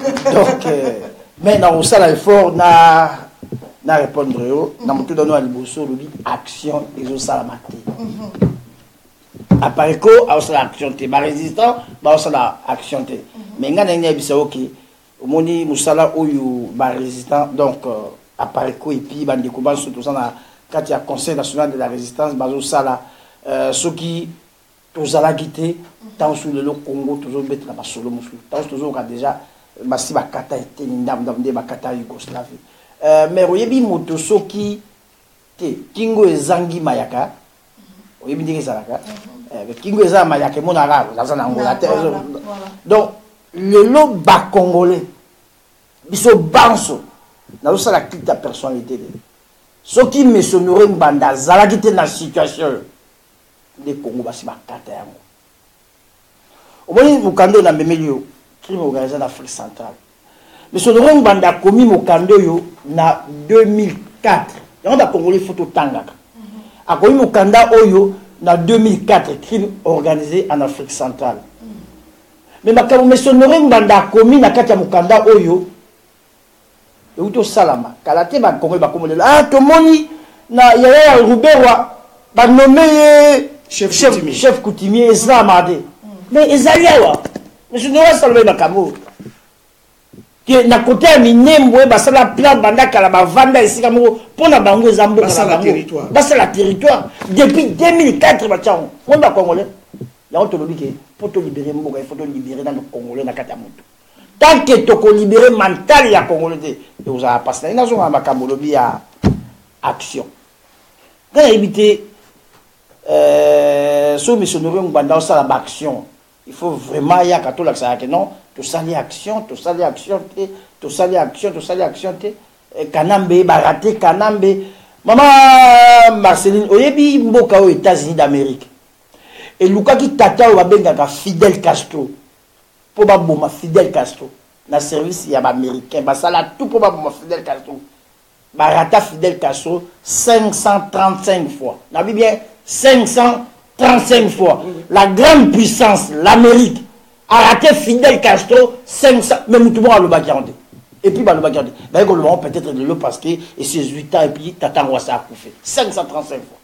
mais na osala effort na répondre yo na mutuda no aliboso lobi action ezosala mate apareko osala action te ba résistant ba osala action te mais ngana ngi bisa oki omoni musala oyo ba résistant donc apareko et puis bande ko ba surtout ça na quand il y a Conseil national de la résistance bazo sala ceux qui tozala gité tant sur le Congo toujours mettre la basolo musu tant toujours déjà masi bakata était ndam de bakata Yougoslavie mais oyebi moto soki te kingo ezangi mayaka oyebi ndenge salaka kingo ezangi mayaka mona raro za na ngola te donc le lo ba congolais biso banso na sala toute ta personnalité ce qui me sonnerait banda zalaki te na situation de Congo basi bakata yango omoni mukando na memelio crime organisé en Afrique centrale me sonnerait banda komi mukando yo na 2004 yango ba congolais photo tangaka akomi mukanda oyo na 2004 crime organisé en Afrique centrale mais makambo me sonnerait banda komi na kati ya mukanda oyo Euto salama kalate ba kongo ba komolela tomoni na yaya Ruberwa ba nommé chef coutumier Islamade mais ezaliawa monsieur Noa salve na kamo que na côté ya minembo ba sala plan banda kala ba vanda esika mo pona bango ezambo ba sala territoire depuis 2004 ba tchao on ba congolais ya on to lobi ke poto libérer mboka il faut to libérer dans le congolais na kata moto tant que tu libéré mental ya congolais vous a passé na zo ma kamolobi ya action quand éviter so missionnaire nganda ça la action il faut vraiment ya katola ça que non to sali action to sali action te kanambe baraté kanambe maman Marceline oyebi mboka aux États-Unis d'Amérique et lukaki tata o babengaka Fidel Castro pour baboma Fidel Castro na service ya ba américain basala tout pour baboma Fidel Castro barata Fidel Castro 535 fois na bien 535 fois la grande puissance l'Amérique a raté Fidel Castro 500 même tout le monde a le bagardé et puis ba le bagardé ba ko le peut-être de le parce que et ses 8 ans et puis tata Rwasa a coupé 535 fois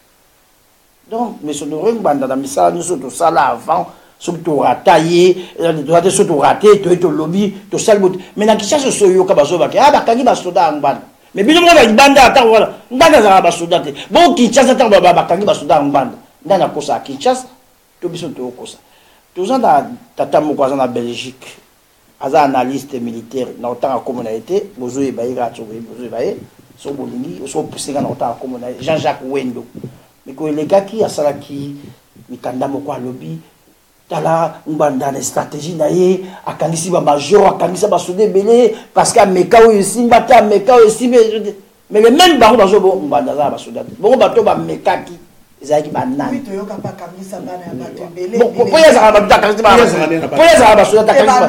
donc monsieur Norin banda na misala nous tout ça là avant surtout rataillé doit surtout raté to lobby to salbot mais na kisha soyo ka bazoba ke bakangi basoda ngban mais bino mo ba banda ata wala ndanga za basoda te bon Kinshasa ta bakangi basoda ngban ndana kosa Kinshasa to biso to kosa to zanda tata moko za na Belgique aza analyste militaire na otanga communauté bozo e baïga to bozo e baïe so bolingi so pusinga na otanga communauté Jean-Jacques Wendo mais ko le gars qui a salaki mikanda moko alobi tala nganda na stratégie na ye akangisi ba major akangisa ba soudé belé parce que ameka oyo simba ta ameka oyo simba mais le même bango bazo bo nganda za ba soudé bongo bato ba mekaki ezaki banana oui toyoka pa kangisa bana ya bato belé bon po ya za ba takangisa ba po ya za ba soudé takangisa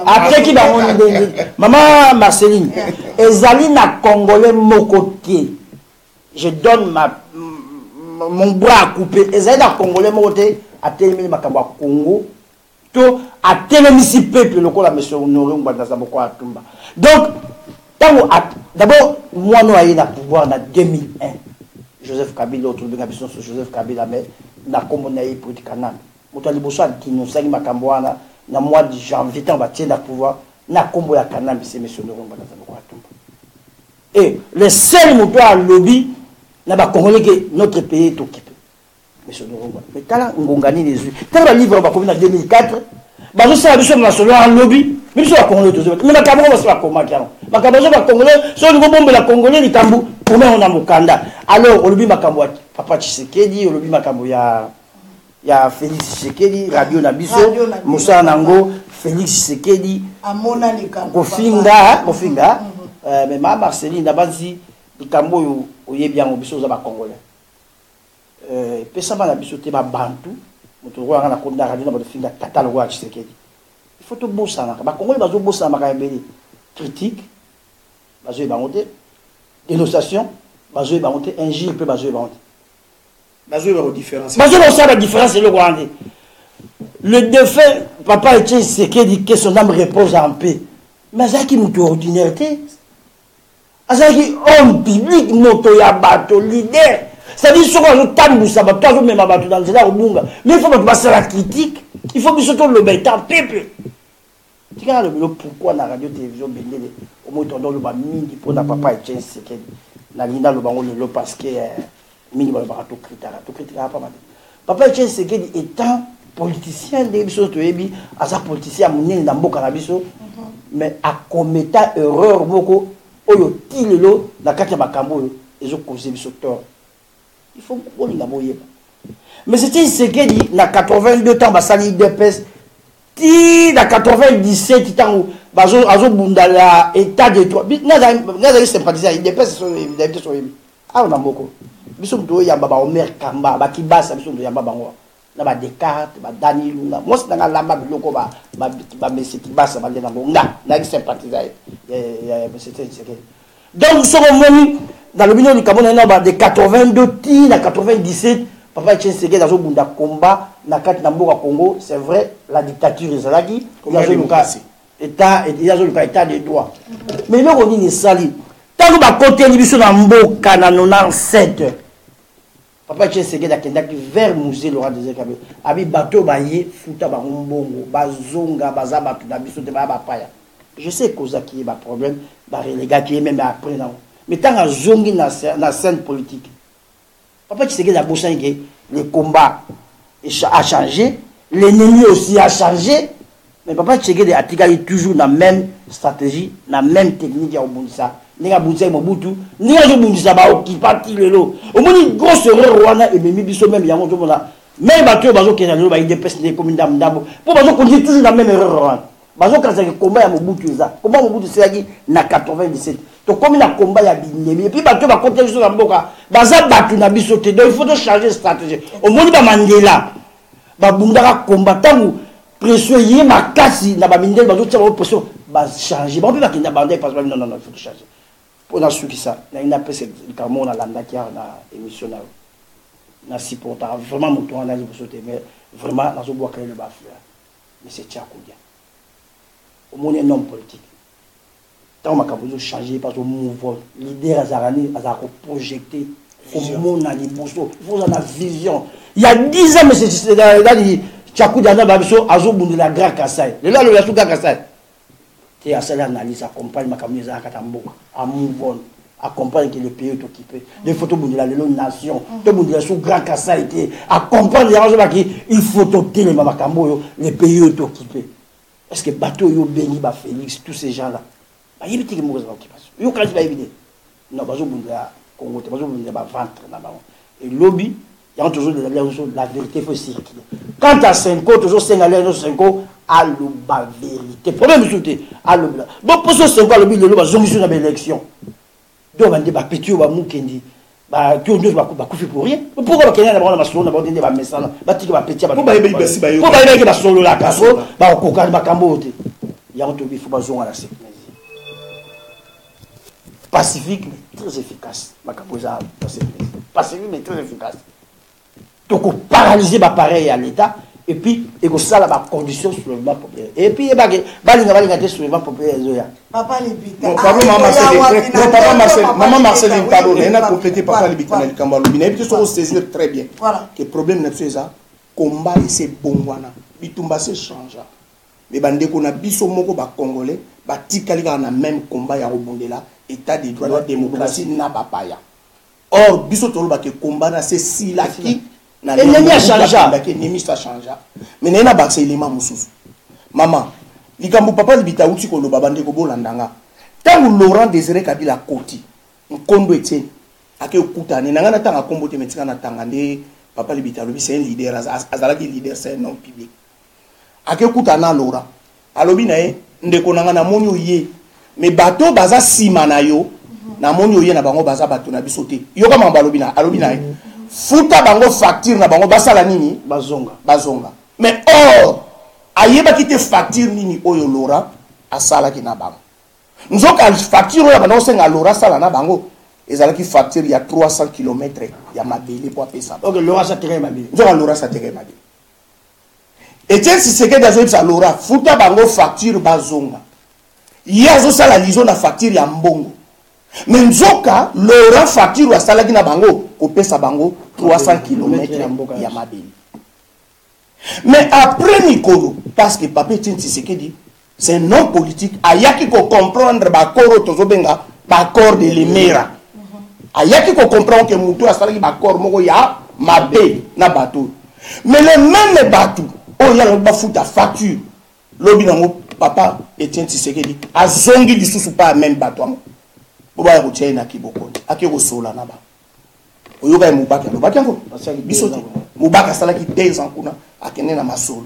ateki bango ndenge maman Marceline ezali na congolais moko tie je donne mon bras à couper ezali na congolais moko te atelemi makambo ya Congo to atelemisi peuple lokola monsieur Honoré Ngbandaza Moko Atumba. Donc d'abord moi nous ayi na pouvoir na 2001 Joseph Kabila autour de Joseph Kabila mais na kombo na ye politique kanana moto liboso akinosaki makambo wana na mois de janvier tant batie na pouvoir na kombo ya kanana c'est monsieur Honoré Ngbandaza Moko Atumba. Et le seul moto à lobby na ba congolais que notre pays est occupé. Monsieur Norongo. Mais tala ngongani les yeux. Tala livre ba comme en 2004, bazo ça biso na solo en lobby, mais biso la congolais toujours. Mais na kambo ba koma kiano. Makabazo ba congolais, so ni bombe la congolais ni kambu, pour on a mukanda. Alors au lobby makambo papa Tshisekedi, au lobby makambo ya Félix Tshisekedi, radio na biso, Moussa Nango, Félix Tshisekedi, amona ni kambo. Kofinga, mais ma Marceline na banzi likambo yo oyebi yango biso za ba congolais. Pesama na biso te ba bantu moto ko ngana ko ndaka dina ba finga katalo wa Tshisekedi il faut to bossa na ba congolais bazo bossa na makayembeli critique bazo ba monter dénonciation bazo ba monter injure pe bazo ba monter bazo ba différence bazo ba ça la différence le rwandais le défunt papa Etienne Tshisekedi que son âme repose en paix mais ça qui moto ordinaire te azaki homme public moto ya bato leader. C'est-à-dire que si on tambusa bato azo mema bato dans le bunga mais il faut bato basala la critique il faut que surtout le bétan peuple tika le pourquoi na radio télévision bendele au moins tondo le ba mingi pour na papa Etienne Tshisekedi na linda le bango le parce que mingi ba to critique pas mal papa Etienne Tshisekedi étant politicien de biso to yebi asa politicien munene na mboka na biso mais a commettant erreur moko oyo tilelo na kati ya makambo oyo ezo causer biso tort. Il faut qu'on y ait. Mais c'était ce qu'il dit, na 82 ans, basali IDPS, ti na 97 ans, azo bundala état de droit. N'a sympathisé à IDPS, sont ah on a beaucoup. Biso mto yamba ba Omer Kamba, ba Kibasa biso mto yamba bango. Na ba Descartes, ba Dani Lunga. Moi c'est dans la lamba biloko ba Messi Kibasa ba ndena ngo. Na sympathisé c'était ce qu'il. Donc ce moment dans le milieu du Cameroun, de 82 à 97, papa Etienne Tshisekedi dans un combat na kati na mboka Congo, c'est vrai, la dictature ezalaki, il y a état de droit. Mais là on dit sali. Tant que ba côté biso na mboka na 97. Papa Etienne Tshisekedi akendaki vers musée Laurent Désiré Kabila. Abi bateau ba ye futa ba mbongo, ba zonga baza bato na biso te ba paya. Je sais cause qui est ba problème, ba relégat qui est même après non. Mais tant que zongi na scène politique, papa Tshisekedi a bossé que le combat a changé, l'ennemi aussi a changé, mais papa Tshisekedi a toujours la même stratégie, la même technique à Obundisa. N'est-ce pas Mobutu, n'est-ce pas Obundisa qui partit le lot. Au moins une grosse erreur Rwanda et même biso même yango tomona. Même bateau bazo qui est là, il dépêche des communes d'Amdabo. Pour bazo continuer toujours la même erreur Rwanda. Bazo quand c'est combat à Mobutu ça. Comment Mobutu c'est qui na 97. Donc comme il a combat ya binemi et puis bateau va compter sur la mboka. Baza batu na biso te. Donc il faut changer de stratégie. Au moins ba Mandela. Ba bundaka combattant pression yé makasi na ba mindel bazo tsa ba pression ba changer. Ba peut pas kinda bandé parce que non il faut changer. Pour na suki ça. Na ina pese Cameroun na landa qui na émission na. Na supporter vraiment moto on a dit pour mais vraiment na zo boire le baf. Mais c'est Tchakodia. Au moins un homme politique. Tant que je changer parce que mouvement leader Azarani a projeté au monde dans les bossos il faut la vision il y a 10 ans mais c'est là Tchakou Diana Babiso Azobunde la Grand Kassai là le Grand Kassai tu as cette analyse accompagne ma caméra za Katamboka à mouvement accompagne que le pays est occupé les photos de la nation tout le monde sous Grand Kassai accompagne les il faut toquer les Makambo le pays est occupé est-ce que bateau yo Béni ba Félix tous ces gens là il y a des occupations. Il y a des non, pas Congo, pas ventre. Et lobby, Il y a toujours la vérité, il faut circuler. Quant à 5 ans, toujours 5 ans, à la vérité. Problème, c'est à la vérité. Donc, pour ce 5 ans, le but, c'est une élection. Donc, on va dire, petit, on va moukendi. Qui ont dit, pour rien. Pourquoi quelqu'un n'a pas de solo, n'a pas de message, n'a pas de petit, pour pas y avoir solo là, parce que, on va camboter. Il y a un truc, il faut pas jouer à la sécurité. Pacifique, mais très efficace. Pacifique, mais très efficace. Donc, on paralyse l'appareil à l'État, et puis, il y a la condition sur le plan populaire. Et puis, il y a des sur le plan populaire. Papa Libita. Maman Marceline, pardon, elle a complété Papa Libita dans le Kambalo. Il a pu saisir très bien. Voilà. Que le problème n'est pas combat et c'est bon. Bitumba se change. Mais bandeko na biso moko ba congolais, ba tikalika na même combat ya rebondela, état de droit, la démocratie na papaya. Or biso tolo ba ke combat na c'est silaki. L'ennemi a changé. L'ennemi a changé. Mais il y a un élément. Maman, likambo papa libita uti ko lo babande ko bolandanga. Tant Laurent Désiré Kabila Koti, Nkondo Etienne, ake okuta ni nanga na tanga kombo te metika na tanga nde papa libita lobi c'est un leader azalaki leader c'est un homme public. Ake okuta na Laurent. Alobi na ye ndeko nanga na monyo ye. Mais bateau baza sima na yo na monyo ye na bango baza bateau na bisote. Yo kama alobi na ye. Futa bango facture na bango basala nini bazonga mais or ayeba kite facture nini oyo Laura asala ki na bango nzoka facture oyo bana osenga Laura sala na bango ezala ki facture ya 300 km ya mabele po apesa donc Laura sa terrain mabele nzoka Laura sa terrain mabele Etienne Tshisekedi azoyebisa Laura futa bango facture bazonga ye azosala lizo na facture ya mbongo. Mais nzoka Laurent facture à salaki na bango kopesa bango 300 km ya mabeli. Mais après Nikolo, parce que papa Etienne Tshisekedi c'est un homme politique, ayaki ko comprendre ba koro tozobenga ba corps de l'Emera. Ayaki ko comprendre que mutu asalaki ba corps moko ya mabe na bateau. Mais le même bateau, oh ya ba futa facture. Lobi nango papa Etienne Tshisekedi azongi lisusu pa même bateau. Oba ya kutia na kiboko ake kosola na ba oyoka mubaka lobaka ngo bisote mubaka salaki 2 ans kuna akene na masolo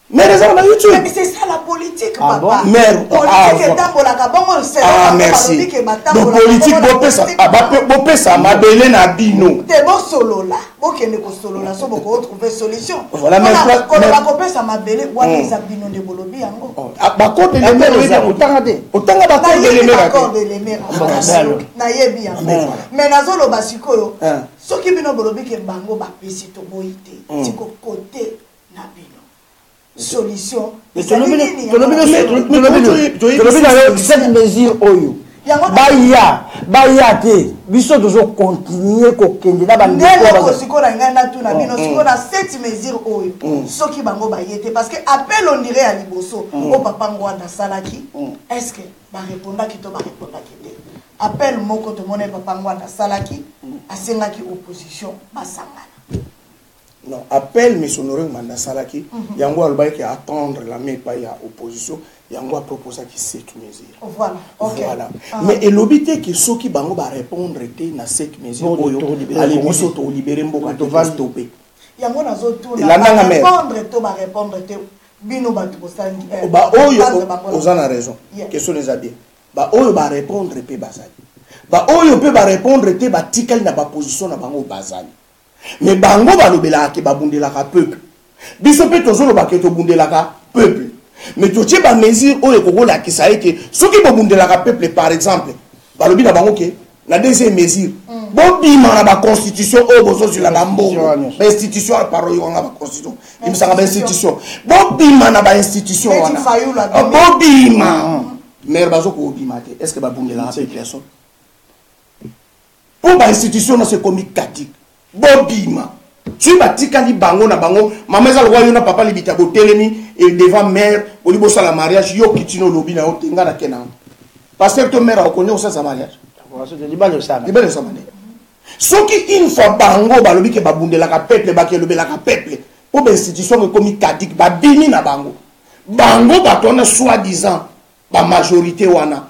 mais raison na YouTube mais c'est ça la politique papa bon? Mère politique etambolaka bongo c'est merci donc politique bopesa mabele na bino te bosolola bokende kosolola so boko retrouver solution voilà mais la kopesa mabele wana eza bino de bolobi yango ba code de l'Emera otanga ba code de l'Emera code de l'Emera na yebi yango mais nazoloba sikoyo soki bino bolobi ke bango bapesi to boyite tiko côté na bino solution cette mesure oyo baya te biso toujours continuer kokende na bandeko sikola ngai na tuna bino sikola cette mesure oyo soki bango bayete parce que appel on dirait à liboso au papa ngwanda salaki est-ce que ba répondaki to ba répondaki te appel moko to mona papa ngwanda salaki asengaki opposition basangana. Non, appel mais sonoré manda salaki yango alba qui attendre la main pas ya opposition yango a proposé qui cette mesure. Voilà. OK. Voilà. Mais elobité que ceux qui bango ba répondre té na cette mesure oyo allez biso to libérer mboka to va stopper. Yango nazo tourna ba répondre té bino ba to sangi. Ba oyo ozana raison. Question les bien. Ba oyo ba répondre pe bazali. Ba oyo pe ba répondre té ba tikali na ba position na bango bazali. Mais bango balobela ke babundelaka peuple biso pe tozoloba ke tobundelaka peuple mais totie ba mesure oyo kokola kisa eke soki bobundelaka peuple par exemple balobi na bango ke na deuxième mesure bobima na ba constitution oyo bozozila na mbongo ba institution paro yo nga ba constitution imsanga ba institution bobima na ba institution wana bobima mais bazo ko bima te est-ce que babundelaka peuple so pour ba institution na c'est comme katik bobima tu batikali bango na bango mama eza lokwa yo na papa libita botelemi et devant mère olibo sala mariage yo kitino lobi na otenga na kena pasteur to mère okonyo osasa mariage libalo sana soki une fois bango balobi ke babundelaka peuple bakelobelaka peuple po ba institution ko mi kadik ba bini na bango bato na soi-disant ba majorité wana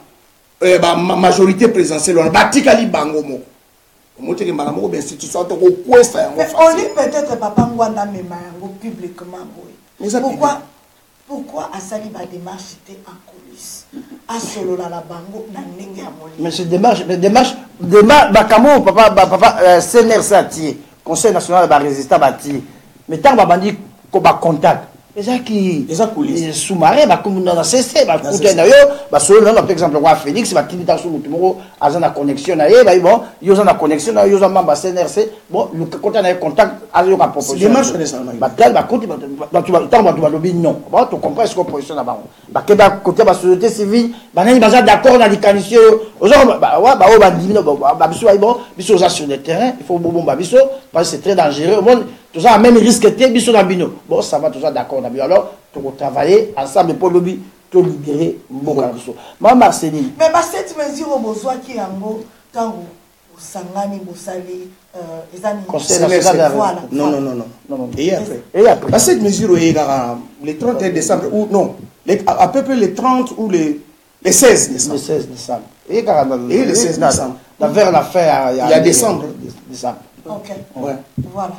ba majorité présidentielle wana batikali bango moko Monte que madame ko institution to ko kwesta yango. Mais on dit peut-être papa ngwanda mema yango publiquement boy. Pourquoi Asali va démarche en coulisses à solo la bango na ndenge ya moli. Mais c'est démarche bakamo papa CNR Sati Conseil national de résistance bati. Mais tant babandi ko ba contact. Les qui sous-marin comme dans CC côté na yo ba solo na par exemple roi Félix ba tindi ta sous mutumoko azana connexion na ye ba bon yo za na connexion na yo za mamba CNRC bon le côté na contact a yo ka proposition démarche nationale ba tel ba côté ba tu ba lobi non ba tu comprends ce que position na ba ba ke ba côté ba société civile ba nani ba d'accord na likanisi aux hommes ba wa ba o ba ndimi ba biso ba bon biso za sur le terrain il faut bon ba biso parce que c'est très dangereux au monde tout ça même risque té biso na bino bon ça va tout ça d'accord na bio alors tu vas travailler ensemble pour lobby to libérer mboka biso ma Marceline mais ba cette mesure au besoin qui yango tango sangani bosali ezani conseil national voilà non et après cette mesure est le 31 décembre ou non à peu près le 30 ou le 16 décembre le 16 décembre et le 16 décembre vers l'affaire il y a décembre OK ouais voilà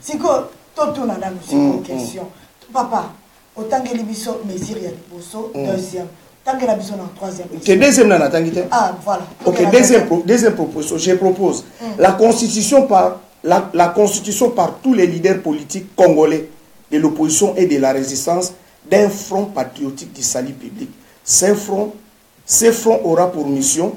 c'est que tout na une question papa autant que les biso mesure ya liboso deuxième tant que la biso na troisième que deuxième na tangité ah voilà OK deuxième proposition je propose la constitution par tous les leaders politiques congolais de l'opposition et de la résistance d'un front patriotique du salut public. Ce front aura pour mission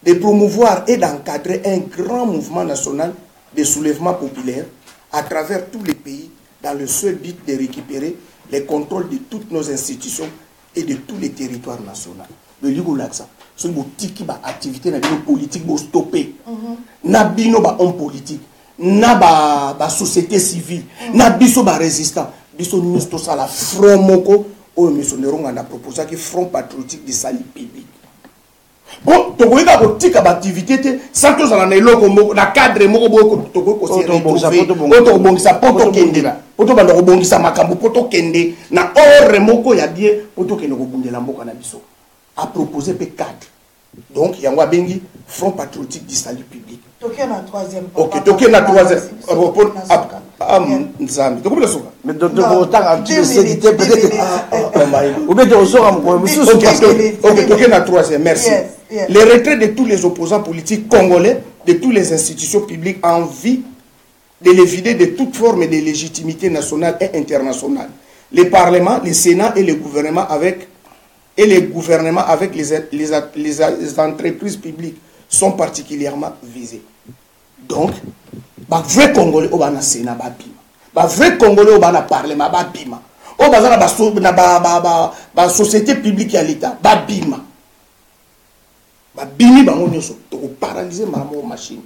de promouvoir et d'encadrer un grand mouvement national de soulèvement populaire à travers tous les pays dans le seul but de récupérer les contrôles de toutes nos institutions et de tous les territoires nationaux. Le Ligo Laxa, c'est une activité politique pour stopper. Na bino ba homme politique, na ba société civile, na biso ba résistant, biso nous tout ça la front moko o missionnaire on a proposé que front patriotique du salut public. Bon, tu vois que tu as activité sans que ça n'ait pas la cadre moko boko to ko ko bongisa poto kende poto banda ko bongisa makambo poto kende na or moko ya bien poto kende ko bundela mboka na biso a proposé pe cadre donc yangwa bengi front patriotique du salut public toké na troisième OK toké na troisième nzambi to ko soka mais de autant tu sais peut-être ou bien de sora mo OK toké na troisième merci le retrait de tous les opposants politiques congolais de toutes les institutions publiques en vue de les vider de toute forme de légitimité nationale et internationale. Les parlements, les sénats et les gouvernements avec les entreprises publiques sont particulièrement visés. Donc, les vrais Congolais au bana sénat babima, les vrais Congolais au bana parlement babima, au bazana ba société publique à l'État babima. Babimi bango nyoso to paralyser mamo machine.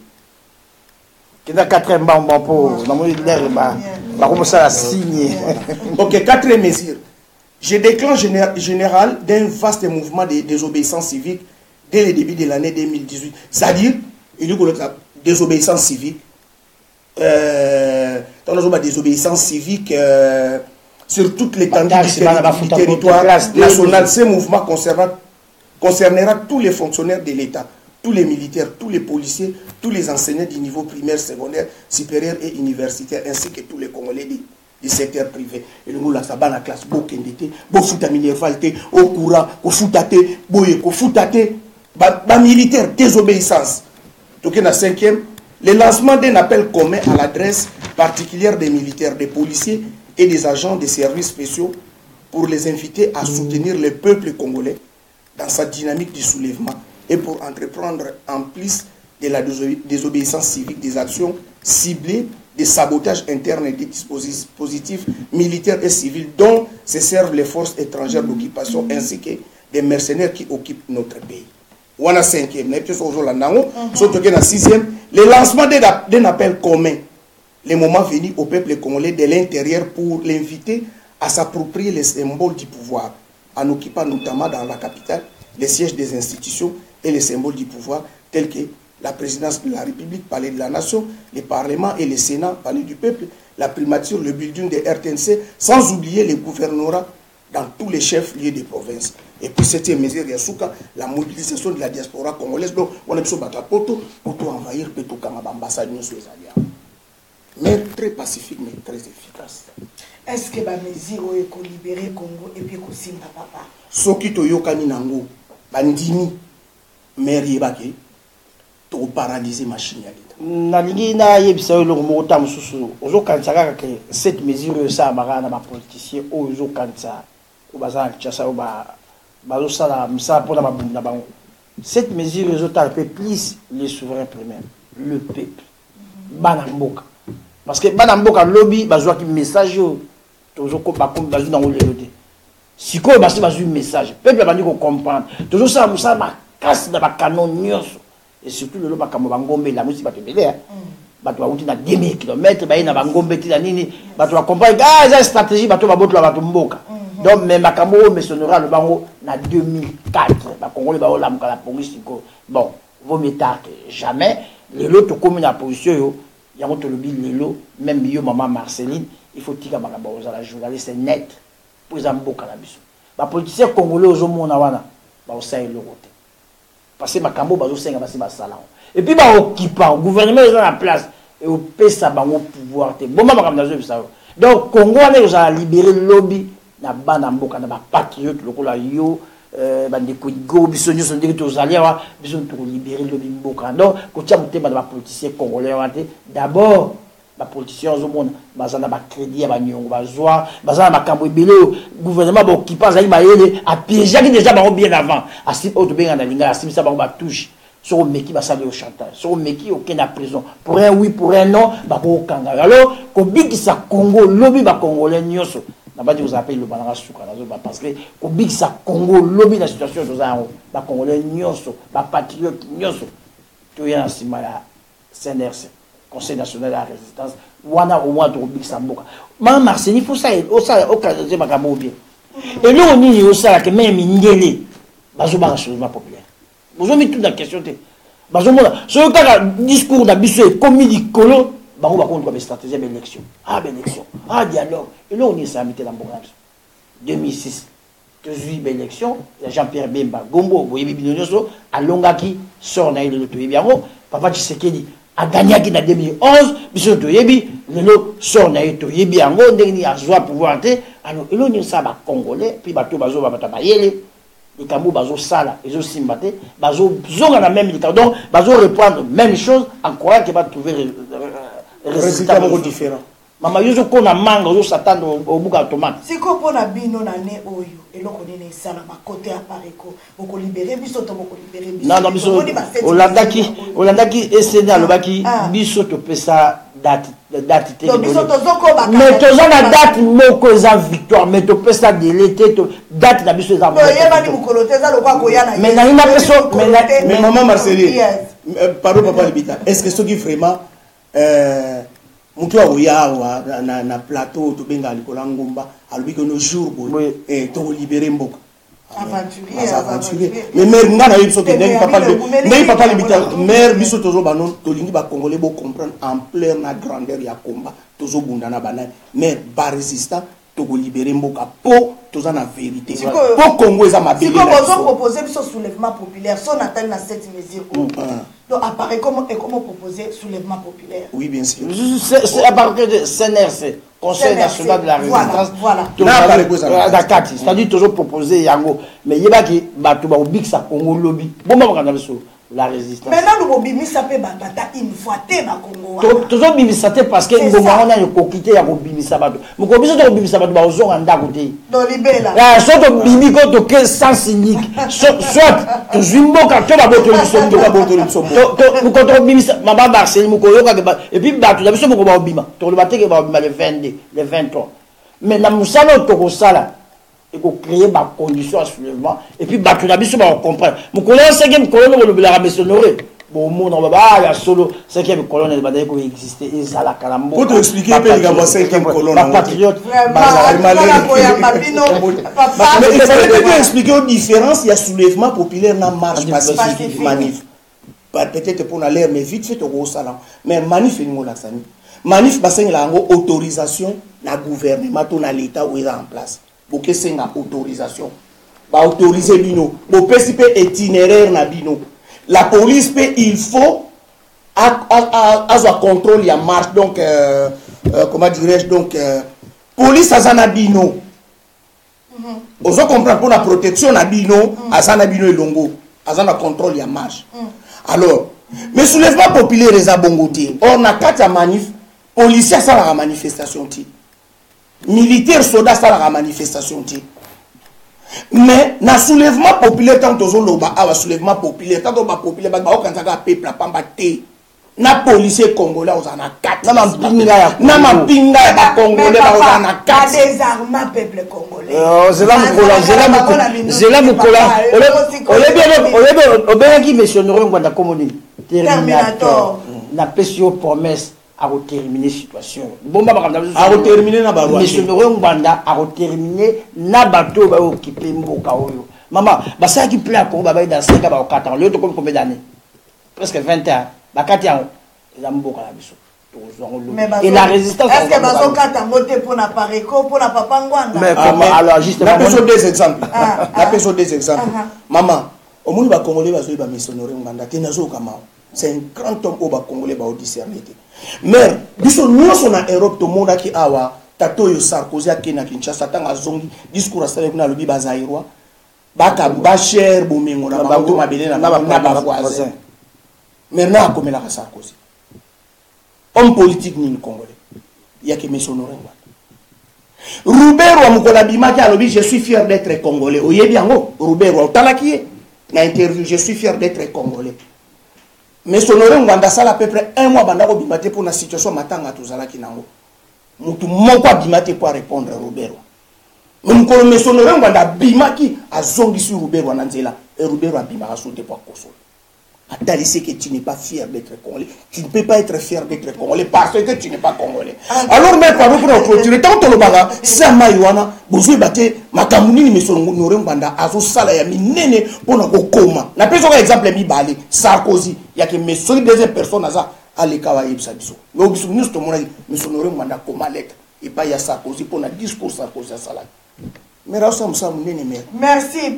Qui a 4 mbamba pour na mo l'air ba comme ça la signe. OK, 4 mesures. Je déclenche général d'un vaste mouvement de désobéissance civique dès le début de l'année 2018. C'est-à-dire il y a désobéissance civique désobéissance civique sur toute l'étendue du territoire national. Ce mouvement concernera tous les fonctionnaires de l'État, tous les militaires, tous les policiers, tous les enseignants du niveau primaire, secondaire, supérieur et universitaire, ainsi que tous les Congolais du secteur privé. Et le mot là, ça va la classe, beau kendete, beau fouta minervalte, au courant, au foutate, boye, au foutate, ba militaire, désobéissance. Donc, la cinquième, le lancement d'un appel commun à l'adresse particulière des militaires, des policiers et des agents des services spéciaux pour les inviter à soutenir le peuple congolais dans sa dynamique du soulèvement et pour entreprendre en plus de la désobéissance civique des actions ciblées de sabotage interne et des dispositifs militaires et civils dont se servent les forces étrangères d'occupation ainsi que des mercenaires qui occupent notre pays. On a cinquième, sixième, le lancement d'un appel commun, le moment venu au peuple congolais de l'intérieur pour l'inviter à s'approprier les symboles du pouvoir, en occupant notamment dans la capitale les sièges des institutions et les symboles du pouvoir tels que la présidence de la République, palais de la nation, les parlements et les sénats, palais du peuple, la primature, le building de RTNC, sans oublier les gouvernorats dans tous les chefs-lieux des provinces. Et puis c'était mesure la mobilisation de la diaspora congolaise. Donc on a besoin de Poto pour envahir Peto comme ambassade sur les alliés. Mais très pacifique, mais très efficace. Est-ce que la mesure est libérer Congo et puis qu'on papa? Soki toyokani nango, bandimi, maire yebake, to paralyser machine ya l'État. Nalingi na yebisa yo longo mota mususu. Ozo kansaka que cette mesure ça mara na ba politicien ozo kansa. Obaza tchasa oba bazo sala msa pona mabunda bango. Cette mesure ozo talpe plus les souverains primaires, le peuple. Bana mboka. Parce que bana mboka lobby bazwa ki message yo tozo ko ba kom bazu na ngolelode. Siko basi bazu message. Peuple bandi ko comprendre. Tozo sala msa ba casse na ba canon nyonso. Et surtout le loba kamo bangombe la musique bato belé bato ba uti na 2000 km ba ina bangombe ti na nini bato ba comprendre ah ça stratégie bato ba botla bato mboka. Donc mais makambo messionnera le bango na 2004 ba congolais ba olam ka la police ko bon vaut mieux tard que jamais les lots comme na position yo yango to lobi lelo même yo maman Marceline il faut tika makambo za la journaliste net pour za mboka na biso ba politicien congolais ozo mona wana ba osai le route parce que makambo bazo senga basi ba sala et puis ba occupant gouvernement est en place et au pesa bango pouvoir te bon makambo na zo bisa donc Congo wana yo za libérer lobby na bana mboka na ba patriote lokola yo bande ko go biso nyoso ndeki to zalia wa biso to libérer lobby mboka donc ko tia mutema na ba politiciens congolais wate d'abord ba politiciens zo mona bazana ba crédit ya ba nyongo bazwa bazana makambo ebele gouvernement ba occupant za imayele a piégé qui déjà ba bien avant asi auto benga na linga asi ça ba ba touche sur meki ba sali au chantage sur meki aucun à prison pour un oui pour un non ba ko kanga alors ko bikisa Congo lobby ba congolais nyoso na ba di vous appelle le banara suka na zo ba parce que ko bikisa Congo lobby na situation zo za ba congolais nyoso ba patriote nyoso to ya sima ya CNRC Conseil national de la résistance wana au moins de bikisa mboka ma Marseille il faut ça au ça au cas de makambo bien et nous on dit au ça que même ngele bazo ba changement populaire vous mis toute la question te bazo mona ce ka discours da biso comme di kolo bango ba contre ba stratégie d'élection élection dialogue et là on est ça mettre dans mboka 2006 tozui élection Jean-Pierre Bemba Gombo boyebi binonyoso alongaki sort na ile to yebiango papa Tshisekedi a gagné en 2011, biso to yebi lelo sort na to yebi ango ndeni azwa pouvoir te alors elo ni ça ba congolais puis bato bazo ba bayele les kambo bazo sala ezo simbate bazo zonga na même donc bazo répondre même chose en croyant que va trouver résultat différent. Mama yozo kona manga ozo s'attendre au buka tomate. Siko pona bino na ne oyo eloko nene sala ba côté apareko boko libérer biso to boko libérer biso. Non biso Olandaki SNA lobaki biso to pesa date te. Donc biso to zoko ba. Mais to za na date moko za victoire mais to pesa délai te to date na biso za. Yeba ni mukolote za lokwa koyana. Mais na ina peso mais maman Marceline. Pardon papa Libita. Est-ce que ce qui vraiment mutu akoyawa na plateau to benga likola ngomba alobi que no jour boy to libérer mboka aventurier mais mère ngana yebso ke ndenge papa Libita mère biso tozo banon to lingi ba congolais bo comprendre ampleur na grandeur ya combat tozo bunda na banane mais ba résistant to libérer mboka po toza na vérité po Congo eza mabeli siko bozo proposer biso soulèvement populaire son attend na cette mesure donc apparaît comment proposer soulèvement populaire. Oui bien sûr. C'est à partir de CNRC, Conseil national de la résistance. Voilà. D'accord, c'est-à-dire toujours proposer yango mais yeba ki bato ba obik sa Congo lobby. Bon ba kana biso la résistance. Maintenant nous bimi ça peut batata une fois te ba Congo. Toujours bimi ça te parce que ngoma on a yo kokité ya ko bimi sa bato. Mo ko biso to bimi sa bato ba ozonga ndako te. Do libela. Ah so to bimi ko to que sens unique. Soit to zwimbo ka to ba boto biso ndo ba boto biso. To ko to bimi sa mama Marseille mo ko yo ka et puis bato da biso mo ko ba obima. To le bateke ba obima le 22, le 23. Mais na musala to ko sala et qu'on crée ma condition à soulèvement et puis battre la biso ba comprendre mon colonel 5e colonel le la missionnaire bon mon on va ya solo 5e colonel ba dai ko exister et ça la calambo pour te expliquer peu les 5e colonel la patriote mais il fallait bien expliquer aux différences il y a soulèvement populaire na marche pacifique manif peut-être pour l'air mais vite fait au salon mais manif ni mo la sani manif baseng la ngo autorisation na gouvernement to na l'état où il est en place boke senga autorisation ba autoriser bino bo pesi pe itinéraire na bino la police pe il faut à contrôle ya marche donc comment dirais-je donc police azana bino ozo comprendre pour la protection na bino azana bino elongo azana contrôle ya marche alors mais soulèvement populaire les abongoté on a quatre manif policier ça la manifestation ti militaire soldat ça la manifestation ti mais na soulèvement populaire tant ozo loba a soulèvement populaire tant ba populaire ba o kanzaka peuple pamba te na policier congolais ozana quatre na mapinga ya ba congolais ba ozana quatre désarmement peuple congolais zela mukola obenaki monsieur Norin Ngwanda komoni terminator na pesio promesse à terminer situation bomba à terminer na ba monsieur Norin Ngwanda à terminer na bateau ba occuper mboka oyo maman basa qui plaît ko ba dans 5 ba 4 ans le to combien d'années presque 20 ans bakati yango eza mboka la biso et la résistance est-ce que baso kata moté pour na pareko pour na papa Ngwanda mais alors justement la personne des exemples la personne des exemples maman au monde ba congolais baso ba missionnaire Ngwanda te nazo kama c'est un grand homme au ba congolais ba discerner mais biso nyonso na Europe to monde ki awa tato yo Sarkozy akena Kinshasa tanga zongi discours asale kuna lobi bazairwa baka ba cher bomengo na ba to mabele na ba voisin maintenant comme la Sarkozy homme politique ni congolais ya ke monsieur Norin Ngwanda Robert wa mukola bimaki alobi je suis fier d'être congolais oyebi yango Robert wa talaki na interview je suis fier d'être congolais monsieur Norin Ngwanda sala à peu près 1 mois banda ko bimate pour la situation matanga tozalaki nango mutu moko bimate pour répondre Robert mais mukolo monsieur Norin Ngwanda bimaki azongi sur Robert wa nanzela et Robert wa bimaka sauter pour kosola. Attends, c'est que tu n'es pas fier d'être congolais. Tu ne peux pas être fier d'être congolais parce que tu n'es pas congolais. Alors, mais par exemple, pour clôturer, tant que le baga, c'est un maïwana, vous avez makamuni, mais son Norin Ngwanda, azo salaya, mi nene, pour na koma. Na plus un exemple, mi bali, Sarkozy, il y a que mes deuxième personnes, à l'ékawa yebsabiso. Mais au souvenir, tout le monde a dit, mais son Norin Ngwanda, comment lettre, et pas il y a Sarkozy, pour na discours Sarkozy à salaya. Mais là, merci,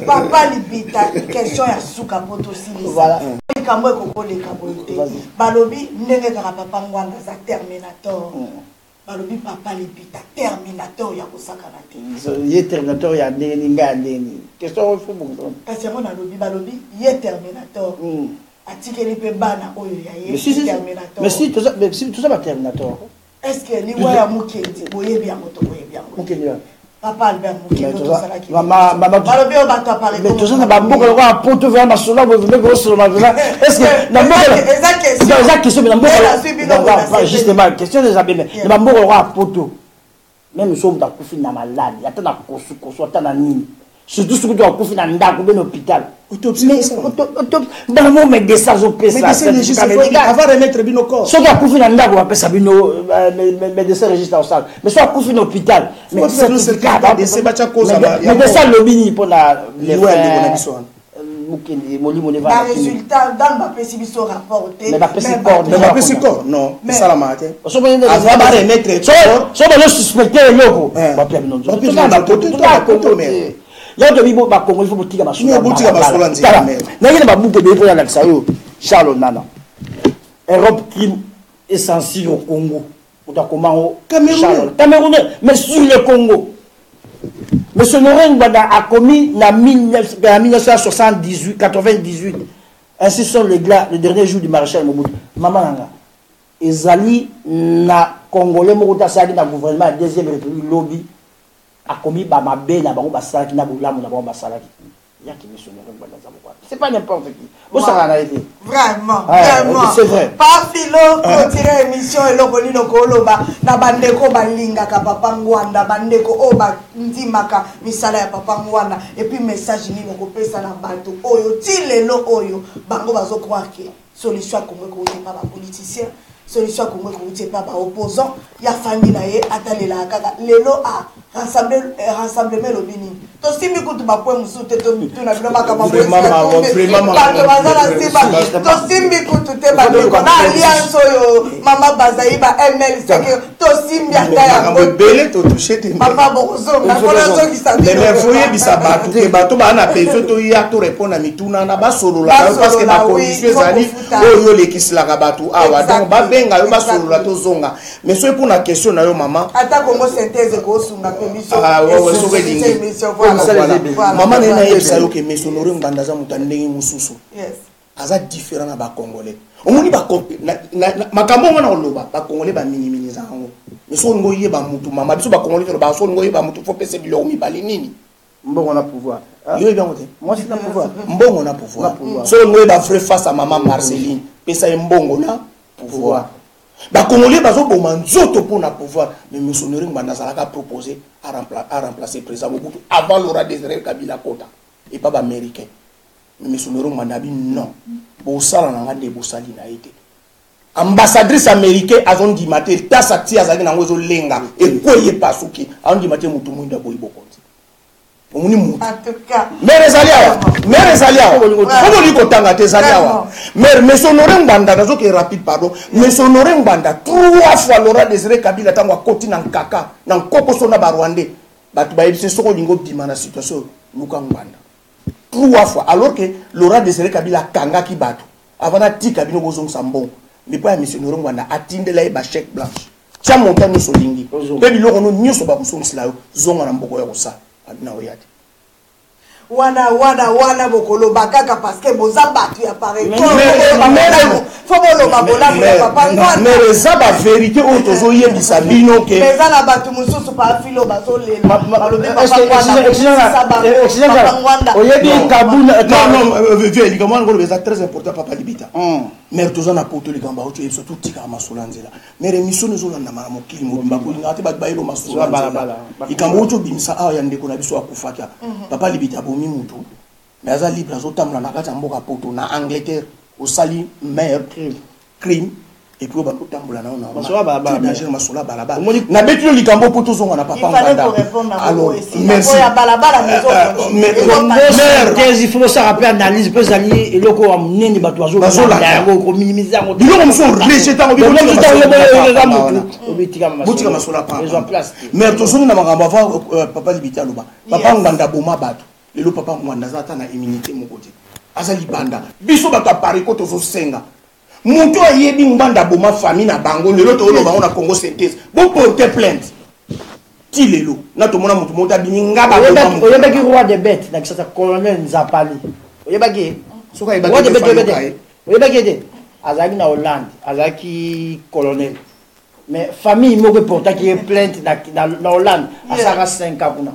papa Libita. Question ya suka poto aussi. Voilà. Balobi, nene kara papa Ngwanda za Terminator. Balobi papa Libita, Terminator ya kosaka na te. Ye Terminator ya ninga nini. Question faut bon. Kasi mon alobi balobi ye Terminator. Atikeli pe bana oyo ya ye Terminator. Mais si tout ça va Terminator. Est-ce que ni waya mukendi boye bien moto boye bien. Mukendi. Papa Albert Mukendi to sala ki. Maman balobi o bato parler. Mais tout ça na bamboka ko a poto vers ma sola vous venez gros sur ma villa. Est-ce que na mboka exact question mais na mboka justement question des abîmes. Na bamboka ko a poto. Même so mta kufi na malade. Yata na kosu ata na nini. Surtout ce que tu as kufi na ndako ben hôpital. Autopsie dans le moment des ça avant remettre bino corps so ka kufi na ndako ba pesa bino médecin registre au salle mais so kufi na hôpital mais certificat de se bacha cause mais de ça lobini pour la les molimo ne va résultat dans ma pesi biso rapporté mais ba pesi corps non ça la mate so ba remettre so ba suspecter loko ba pia bino tout ya de bibo ba Congo il faut botika basula na yena ba buke be pour la sayo Charles Nana Europe crime essentiel au Congo pour comment Cameroun mais sur le Congo monsieur Norin Ngwanda a commis en 1978 98 ainsi sont les derniers jours du maréchal Mobutu maman nanga ezali na congolais moko sali na gouvernement de deuxième république lobby a commis ba mabe na bango basalaki na bulamu na bango basalaki yaki monsieur Norin Ngwanda zamokwa c'est pas n'importe qui vous ça na été vraiment c'est vrai pas filo retirer émission et lokoli lokoloba na bandeko balinga ka papa Ngwanda bandeko oba ndimaka misala ya papa Ngwanda et puis message ni ngoko pesa na bato oyo ti lelo oyo bango bazo croire que solution Congo ko te pas ba politicien solution Congo ko te pas ba opposant ya fandi na ye atalela kaka lelo a rassemblement lobini tosimbi kutu bakwe musute to mituna bilo makama tosimbi kutu te bandeko na alliance oyo mama bazai ba ML seke tosimbi ata yango bele to toucher te papa bokuzonga mpona zokisa mais foye bisa bato ke bato bana peso to ya to répondre à mituna na basolola parce que ba condition ezali oyo lekisilaka bato awa donc babenga yo basolola to zonga mais soki mpona question na yo mama ata kongo synthèse kosunga pe biso mama nena yebisa yo ke Monsieur Honoré Nganda aza moto ndenge mosusu aza différent na bakongolais omoni makambo ngo na oloba bakongolais baminiminiza yango mais so ngo yeba mutu mama biso bakongolais to ba so ngo yeba mutu faut pese biloko mibale nini mbongo na pouvoir yo yeba ngote moi c'est na pouvoir mbongo na pouvoir so ngo yeba vrai face à maman Marceline pesa mbongo na pouvoir bakongolais bazoboma nzoto mpona pouvoir mais Monsieur Honoré Nganda azalaka proposer à remplacer président Mobutu avant Laurent Désiré Kabila Kota et pas américain mais Monsieur Honoré Nganda bi non bosala na ngande bosali na été ambassadrice américaine azon di mater tasa ti azali na ngozo lenga et koye pasuki azon di mater mutu mwinda boyi bokonzi omuni mutu en tout cas mere zaliawa comment lui kotanga te zaliawa mais Monsieur Honoré Nganda nazo ke rapide pardon Monsieur Honoré Nganda 3 fois Laurent Désiré Kabila tango akoti na nkaka na nkokoso na barwandais batu bayebise soko lingo bima na situation luka Nganda 3 fois alors que Laurent Désiré Kabila kangaki bato avant na tika bino bozong sambon mais pas Monsieur Honoré Nganda atindela e ba chèque blanche tia montagne so lingi pe biloko no nyoso ba kusongisila yo zonga na mboko ya kosa adina oyati wana bokolo bakaka parce que boza batu ya pareil faut boloba bolamu ya papa ngwana mais eza ba vérité o tozo yebisa bino ke mais za na batu mususu pa filo bazolela balobi oyebi kabuna non vieux likamwa ngolo beza très important papa libita mais tozo na poto likamwa o tu surtout tika masula nzela mais émission nous on na mokili mobimba ko ngati ba bayelo masula nzela likamwa o to bimisa awa ya ndeko na biso akufaka papa libita bomi mutu mais aza libre azotambola na kati ya mboka poto na Angleterre au sali meilleur crime et puis bakotambola na ona danger masola balabala na betilo likambo poto zonga na papa Nganda alors merci ya balabala mais il faut ça rappeler analyse peut zali eloko wa munene bato bazola yango ko minimiser yango biloko muso rejeter ngo botika masola pa mais to soni na makambo avant papa libita loba papa Nganda boma bato lelo papa Nganda zata na immunité moko te azali banda biso bato apariko tozo senga mutu ayebi Nganda boma famille na bango lelo to loba na Congo synthèse bon porter plainte ti lelo na to mona mutu mota bini ngaba oyebaki roi de bête na kisasa colonel Nzapali oyebaki soka roi de bête oyebaki de azaki na Hollande azaki colonel mais famille moko portaki plainte na Hollande asaka 5 ans kuna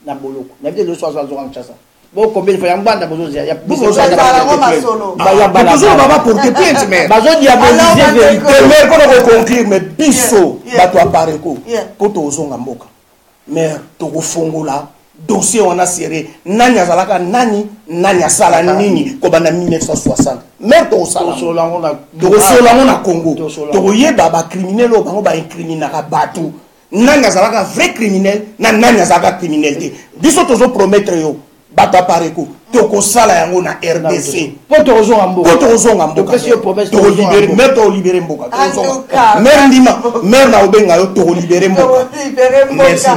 na boloko na bide le soir en chassa bon combien de fois yambanda bozo ya toujours baba porter plainte mais bazo diaboliser vérité mais ko conclure mais biso bato apareko poto ozonga mboka mais to ko fongola dossier wana serré nani azalaka nani asala nini ko bana 1960 mais to sala na Congo to yeba ba criminel o bango ba incriminer ka batu nani azalaka vrai criminel na nani azalaka criminalité biso tozo promettre yo bata pareko toko sala yango na RDC poto ozonga mboka to libérer mais to libérer mboka mer ndima mer na obenga yo to libérer mboka merci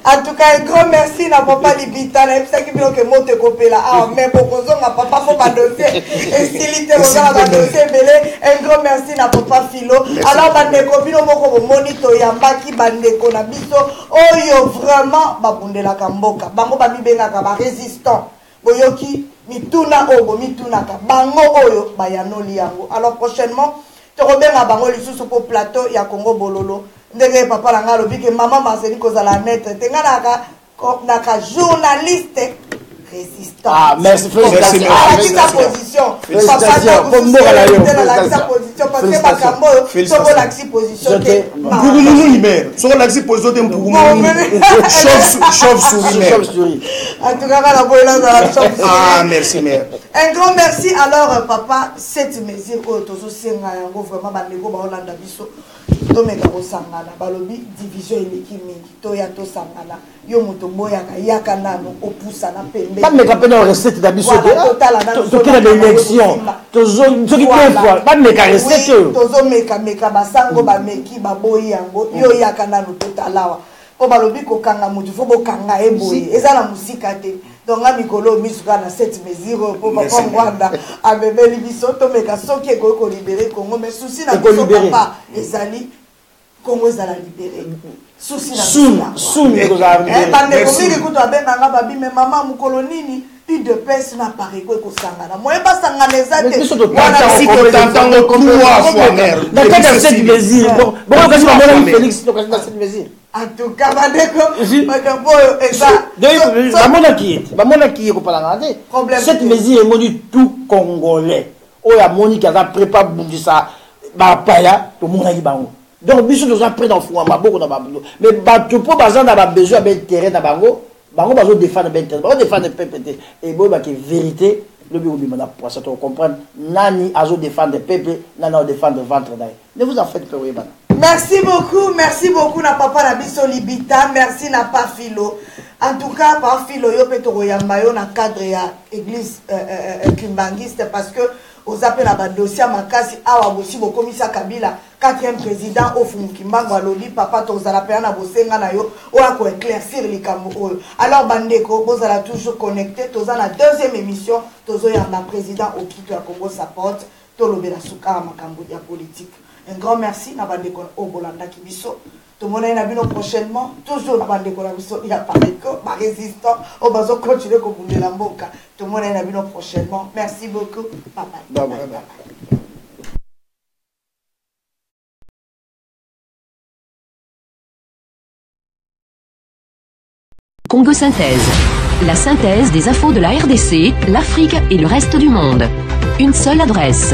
en tout cas un grand merci na papa libita na epsa ki bilo ke mote kopela mais bokozonga papa fo ba dossier estilité bozala ba dossier belé un grand merci na papa Philo alors bandeko bino moko bo monito yambaki bandeko na biso oyo vraiment babundela kamboka bango babibengaka ba résistant boyoki mituna obo mitunaka bango oyo bayanoli yango alors prochainement tokobenga bango lisusu po plateau ya Congo Bololo ndenge papa langa lobi ke mama Marceline kozala net tenga naka journaliste résistante. Ah, merci, félicitations. Alaki sa position. Papa na sa position parce que makambo soko laxi position te. Mpougoumou Imer. Soko laxi position te Mpougoumou. Chauve-souris. En tout cas, la boîte là, ah, merci, mère. Un grand merci. Alors, papa, cette mesure, vraiment, Hollande biso. Tomeka osangana balobi division eleki mingi toya tosangana yo moto boyaka yaka nano opusana pembe pas meka pena recette da biso to kila d'élection tozo qui fois pas meka recette tozo meka basango ba meki baboyi yango yo yaka nano totalawa po balobi ko kanga mutu fo bokanga eboye ezala musika te donc a mikolo misuka na cette mesure po papa Rwanda abebeli biso tomeka soki ko libérer Congo mais souci na biso papa ezali Congo ezala libéré souci na soon ezala libéré bande komiri kuto abenganga babi mais maman mukolo nini plus de pèse na pari ko sangana moye ba sangana ezate wana si ko tantanga trois fois mère dans quel cette plaisir bon kasi ba Félix to kasi na cette plaisir en tout cas bandeko makambo eza bamona ki ko pala ngade cette mesure emoni tout congolais oya moni ki aza prépa bundisa ba paya to mona ki bango donc biso nous avons pris dans fou maboko na babulo mais bato po bazan na ba besoin ben terrain na bango bazo défendre ben terrain bazo défendre peuple et boy ba que vérité le bureau bi mana pour ça to comprendre nani azo défendre peuple nana défendre ventre d'ailleurs ne vous en faites pas oui bana. Merci beaucoup na papa na biso libita merci na pa filo en tout cas pa filo yo petoro yamba yo na cadre ya église kimbangiste parce que aux appels à dossier makasi awa bosi bokomisa Kabila 4e président au Kimbango alobi papa tozala pe na bosenga na yo oya ko éclaircir likambo oyo alors bandeko bozala toujours connecté toza na deuxième émission tozo ya na président au Kito ya Congo Support tolobela suka makambo ya politique. Un grand merci na bandeko au Bolanda Kibiso. Tout le monde est là prochainement. Toujours na bandeko na biso il y a pas de résistant. On va continuer comme on la mboka. Tout le monde est là prochainement. Merci beaucoup. Bye bye. Bye bye. Congo Synthèse. La synthèse des infos de la RDC, l'Afrique et le reste du monde. Une seule adresse.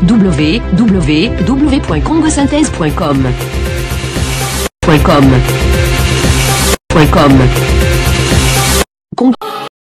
www.congosynthèse.com.